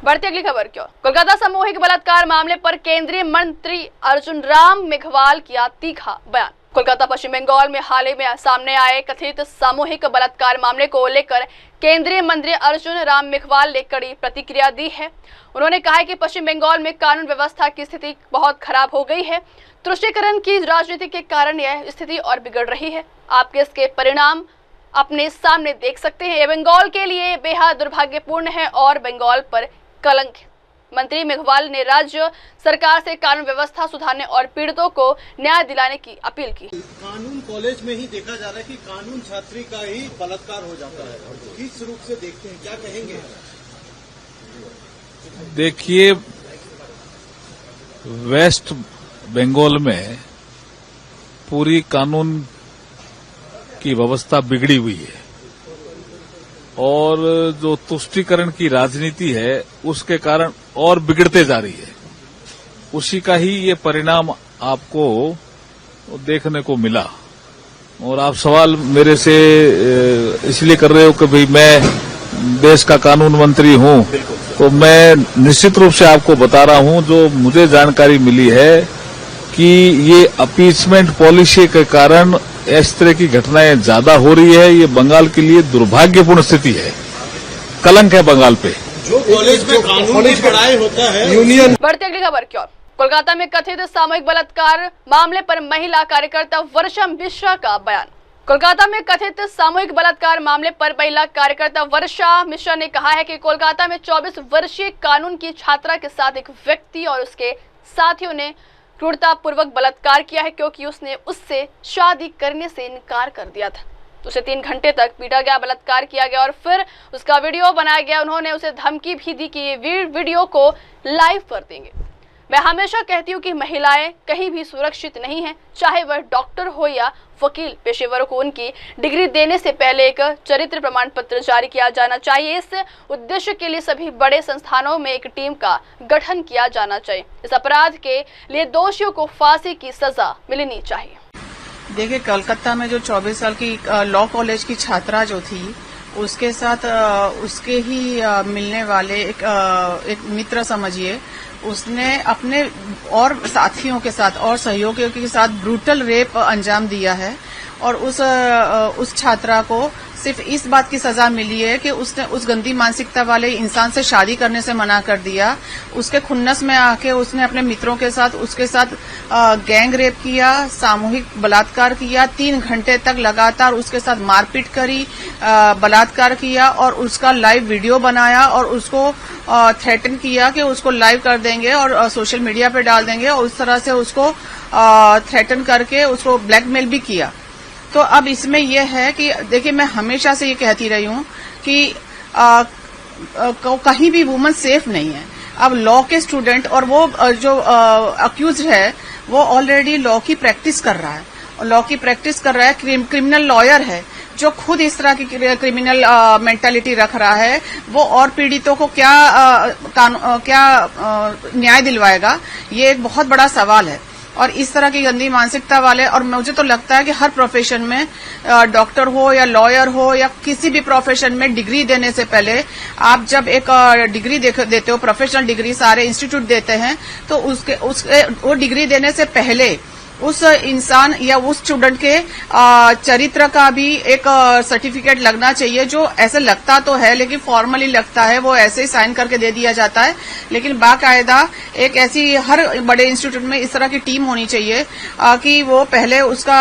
बढ़ती अगली खबर क्यों। कोलकाता सामूहिक बलात्कार मामले पर केंद्रीय मंत्री अर्जुन राम मेघवाल किया तीखा बयान। कोलकाता पश्चिम बंगाल में हाल ही में सामने आए कथित सामूहिक बलात्कार मामले को लेकर केंद्रीय मंत्री अर्जुन राम मेघवाल ने कड़ी प्रतिक्रिया दी है। उन्होंने कहा है कि पश्चिम बंगाल में कानून व्यवस्था की स्थिति बहुत खराब हो गई है। तुष्टीकरण की राजनीति के कारण यह स्थिति और बिगड़ रही है। आपके इसके परिणाम अपने सामने देख सकते हैं। यह बंगाल के लिए बेहद दुर्भाग्यपूर्ण है और बंगाल पर कलंक है। मंत्री मेघवाल ने राज्य सरकार से कानून व्यवस्था सुधारने और पीड़ितों को न्याय दिलाने की अपील की। कानून कॉलेज में ही देखा जा रहा है कि कानून छात्री का ही बलात्कार हो जाता है, किस रूप से देखते हैं, क्या कहेंगे? देखिए, वेस्ट बंगाल में पूरी कानून की व्यवस्था बिगड़ी हुई है और जो तुष्टीकरण की राजनीति है उसके कारण और बिगड़ते जा रही है। उसी का ही ये परिणाम आपको देखने को मिला। और आप सवाल मेरे से इसलिए कर रहे हो कि भाई मैं देश का कानून मंत्री हूं, तो मैं निश्चित रूप से आपको बता रहा हूं जो मुझे जानकारी मिली है कि ये अपीचमेंट पॉलिसी के कारण इस तरह की घटनाएं ज्यादा हो रही है। ये बंगाल के लिए दुर्भाग्यपूर्ण स्थिति है, कलंक है बंगाल पे। जो कॉलेज में कानून की पढ़ाई होता है यूनियन। बढ़ती अगली खबर क्यों। कोलकाता में कथित सामूहिक बलात्कार मामले पर महिला कार्यकर्ता वर्षा मिश्रा का बयान। कोलकाता में कथित सामूहिक बलात्कार मामले पर महिला कार्यकर्ता वर्षा मिश्रा ने कहा है कि कोलकाता में 24 वर्षीय कानून की छात्रा के साथ एक व्यक्ति और उसके साथियों ने क्रूरतापूर्वक बलात्कार किया है, क्योंकि उसने उससे शादी करने से इनकार कर दिया था। उसे 3 घंटे तक पीटा गया, बलात्कार किया गया और फिर उसका वीडियो बनाया गया। उन्होंने उसे धमकी भी दी कि ये वीडियो को लाइव कर देंगे। मैं हमेशा कहती हूँ कि महिलाएं कहीं भी सुरक्षित नहीं हैं, चाहे वह डॉक्टर हो या वकील। पेशेवरों को उनकी डिग्री देने से पहले एक चरित्र प्रमाण पत्र जारी किया जाना चाहिए। इस उद्देश्य के लिए सभी बड़े संस्थानों में एक टीम का गठन किया जाना चाहिए। इस अपराध के लिए दोषियों को फांसी की सजा मिलनी चाहिए। देखिए, कलकत्ता में जो 24 साल की लॉ कॉलेज की छात्रा जो थी, उसके साथ उसके ही मिलने वाले एक मित्र समझिए, उसने अपने और साथियों के साथ और सहयोगियों के साथ ब्रूटल रेप अंजाम दिया है और उस छात्रा को सिर्फ इस बात की सजा मिली है कि उसने उस गंदी मानसिकता वाले इंसान से शादी करने से मना कर दिया। उसके खुन्नस में आके उसने अपने मित्रों के साथ उसके साथ गैंग रेप किया, सामूहिक बलात्कार किया, 3 घंटे तक लगातार उसके साथ मारपीट करी, बलात्कार किया और उसका लाइव वीडियो बनाया और उसको थ्रेटन किया कि उसको लाइव कर देंगे और सोशल मीडिया पे डाल देंगे और उस तरह से उसको थ्रेटन करके उसको ब्लैकमेल भी किया। तो अब इसमें यह है कि देखिए, मैं हमेशा से ये कहती रही हूं कि कहीं भी वुमन सेफ नहीं है। अब लॉ के स्टूडेंट और वो जो अक्यूज है वो ऑलरेडी लॉ की प्रैक्टिस कर रहा है, लॉ की प्रैक्टिस कर रहा है, क्रिमिनल लॉयर है जो खुद इस तरह की क्रिमिनल मेंटालिटी रख रहा है, वो और पीड़ितों को क्या न्याय दिलवाएगा, ये एक बहुत बड़ा सवाल है। और इस तरह की गंदी मानसिकता वाले, और मुझे तो लगता है कि हर प्रोफेशन में, डॉक्टर हो या लॉयर हो या किसी भी प्रोफेशन में, डिग्री देने से पहले आप जब एक डिग्री देते हो, प्रोफेशनल डिग्री सारे इंस्टीट्यूट देते हैं, तो वो डिग्री देने से पहले उस इंसान या उस स्टूडेंट के चरित्र का भी एक सर्टिफिकेट लगना चाहिए, जो ऐसे लगता तो है लेकिन फॉर्मली लगता है, वो ऐसे ही साइन करके दे दिया जाता है। लेकिन बाकायदा एक ऐसी हर बड़े इंस्टीट्यूट में इस तरह की टीम होनी चाहिए कि वो पहले उसका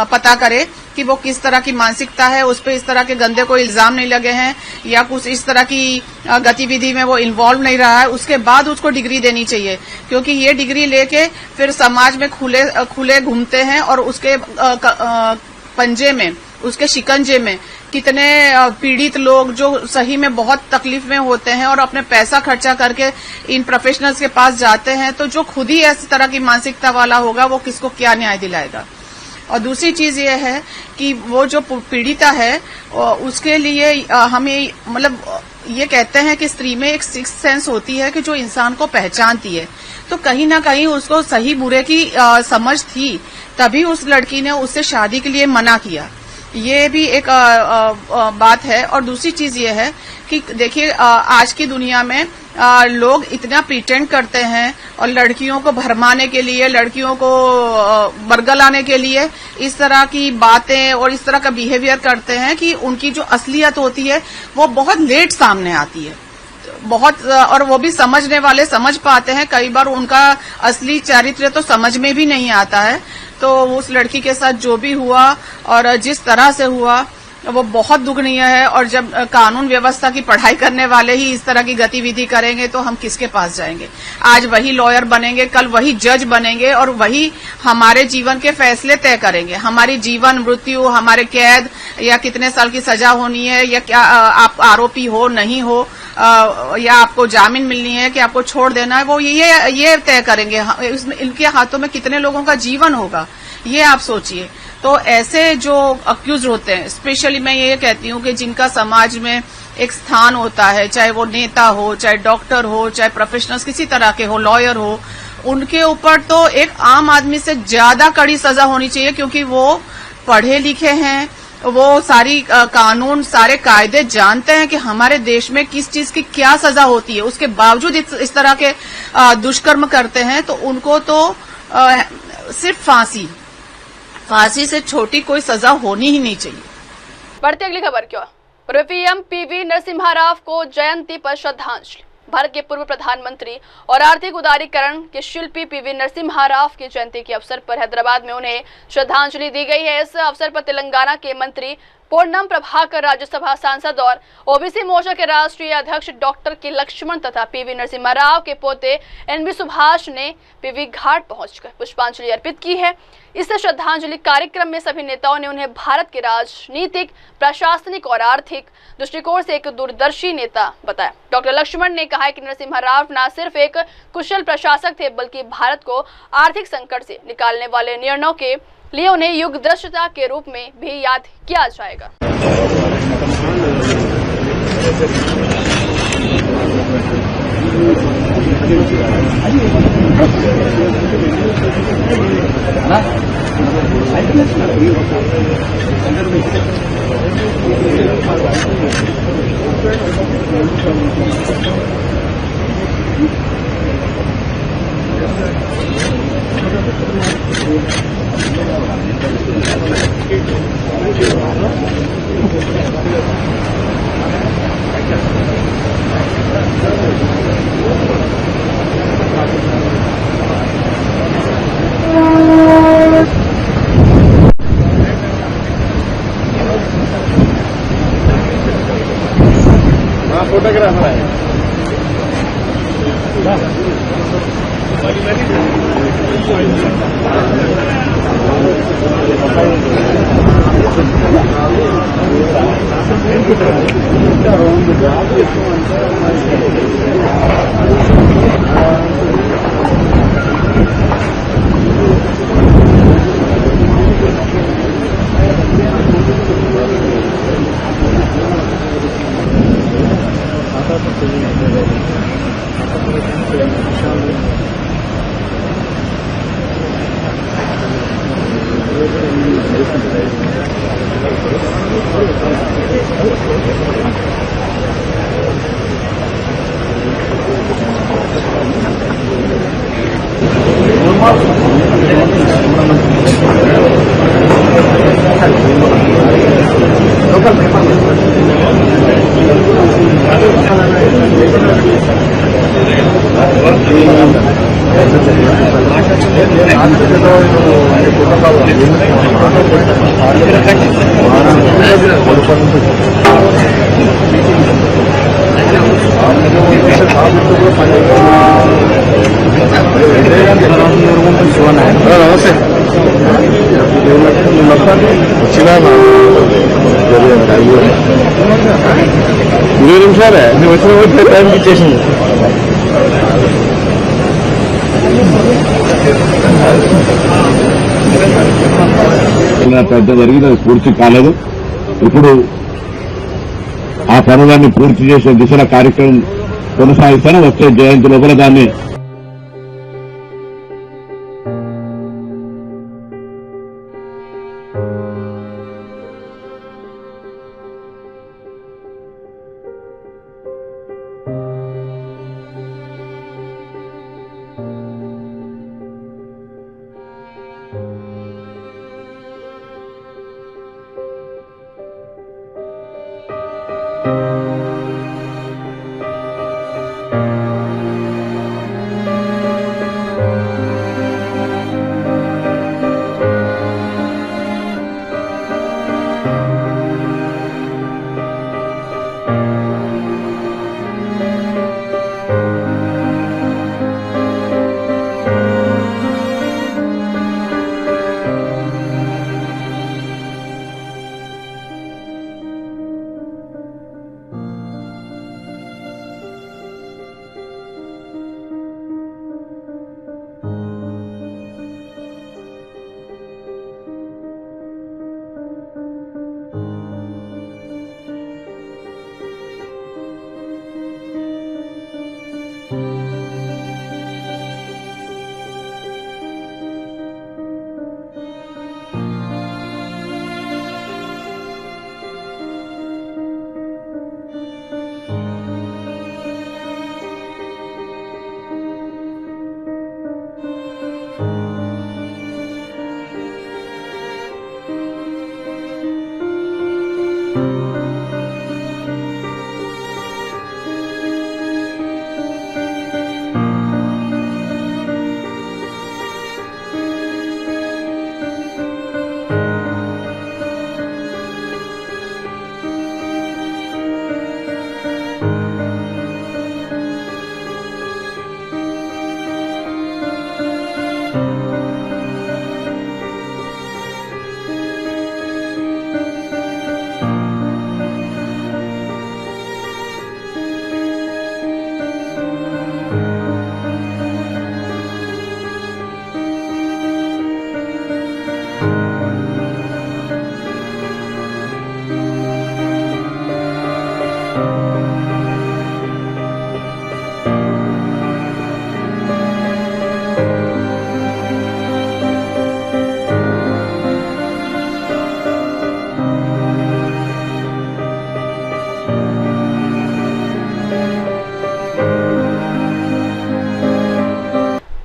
पता करे कि वो किस तरह की मानसिकता है, उस पर इस तरह के गंदे कोई इल्जाम नहीं लगे हैं या कुछ इस तरह की गतिविधि में वो इन्वॉल्व नहीं रहा है, उसके बाद उसको डिग्री देनी चाहिए। क्योंकि ये डिग्री लेके फिर समाज में खुले घूमते हैं और उसके पंजे में, उसके शिकंजे में कितने पीड़ित लोग जो सही में बहुत तकलीफ में होते हैं और अपने पैसा खर्चा करके इन प्रोफेशनल्स के पास जाते हैं, तो जो खुद ही ऐसी तरह की मानसिकता वाला होगा वो किसको क्या न्याय दिलाएगा। और दूसरी चीज ये है कि वो जो पीड़िता है उसके लिए हमें मतलब ये कहते हैं कि स्त्री में एक सिक्स्थ सेंस होती है कि जो इंसान को पहचानती है, तो कहीं ना कहीं उसको सही बुरे की समझ थी, तभी उस लड़की ने उससे शादी के लिए मना किया। ये भी एक बात है। और दूसरी चीज ये है कि देखिए, आज की दुनिया में लोग इतना प्रिटेंड करते हैं और लड़कियों को भरमाने के लिए, लड़कियों को बरगलाने के लिए इस तरह की बातें और इस तरह का बिहेवियर करते हैं कि उनकी जो असलियत होती है वो बहुत लेट सामने आती है, बहुत, और वो भी समझने वाले समझ पाते हैं। कई बार उनका असली चरित्र तो समझ में भी नहीं आता है। तो उस लड़की के साथ जो भी हुआ और जिस तरह से हुआ वो बहुत दुखनीय है। और जब कानून व्यवस्था की पढ़ाई करने वाले ही इस तरह की गतिविधि करेंगे तो हम किसके पास जाएंगे? आज वही लॉयर बनेंगे, कल वही जज बनेंगे और वही हमारे जीवन के फैसले तय करेंगे। हमारी जीवन मृत्यु, हमारे कैद या कितने साल की सजा होनी है, या क्या आप आरोपी हो नहीं हो, या आपको जामीन मिलनी है कि आपको छोड़ देना है, वो ये तय करेंगे। इनके हाथों में कितने लोगों का जीवन होगा, ये आप सोचिए। तो ऐसे जो अक्यूज होते हैं, स्पेशली मैं ये कहती हूँ कि जिनका समाज में एक स्थान होता है, चाहे वो नेता हो, चाहे डॉक्टर हो, चाहे प्रोफेशनल्स किसी तरह के हो, लॉयर हो, उनके ऊपर तो एक आम आदमी से ज्यादा कड़ी सजा होनी चाहिए, क्योंकि वो पढ़े लिखे हैं, वो सारी कानून, सारे कायदे जानते हैं कि हमारे देश में किस चीज की क्या सजा होती है। उसके बावजूद इस तरह के दुष्कर्म करते हैं, तो उनको तो सिर्फ फांसी से छोटी कोई सजा होनी ही नहीं चाहिए। बढ़ते अगली खबर की ओर। पूर्व पीएम पीवी नरसिम्हा राव को जयंती पर श्रद्धांजलि। भारत के पूर्व प्रधानमंत्री और आर्थिक उदारीकरण के शिल्पी पीवी नरसिम्हा राव की जयंती के अवसर पर हैदराबाद में उन्हें श्रद्धांजलि दी गई है। इस अवसर पर तेलंगाना के मंत्री पूर्णम प्रभाकर, राज्यसभा सांसद और ओबीसी मोर्चा के राष्ट्रीय अध्यक्ष डॉक्टर के लक्ष्मण तथा पीवी नरसिम्हा राव के पोते एनबी सुभाष ने पीवी घाट पहुंचकर पुष्पांजलि अर्पित की है। इस श्रद्धांजलि कार्यक्रम में सभी नेताओं ने उन्हें भारत के राजनीतिक, प्रशासनिक और आर्थिक दृष्टिकोण से एक दूरदर्शी नेता बताया। डॉक्टर लक्ष्मण ने कहा कि नरसिम्हा राव न सिर्फ एक कुशल प्रशासक थे, बल्कि भारत को आर्थिक संकट से निकालने वाले निर्णयों के लिए उन्हें युगदर्शिता के रूप में भी याद किया जाएगा। फोटोग्राफर है పెద్ద జరిగింది, అది పూర్తి కాలేదు. ఇప్పుడు ఆ పనులన్నీ పూర్తి చేసే దిశల కార్యక్రమం కొనసాగిస్తాను. వచ్చే జయంతి లోపల దాన్ని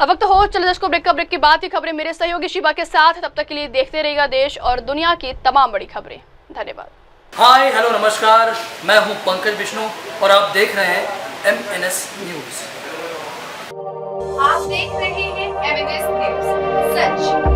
अब वक्त हो चले दर्शकों ब्रेक की बात ही खबरें मेरे सहयोगी शिवा के साथ। तब तक के लिए देखते रहिएगा देश और दुनिया की तमाम बड़ी खबरें। धन्यवाद। हाय हेलो नमस्कार, मैं हूं पंकज विष्णु और आप देख रहे हैं MNS न्यूज। आप देख रहे हैं MNS न्यूज, सच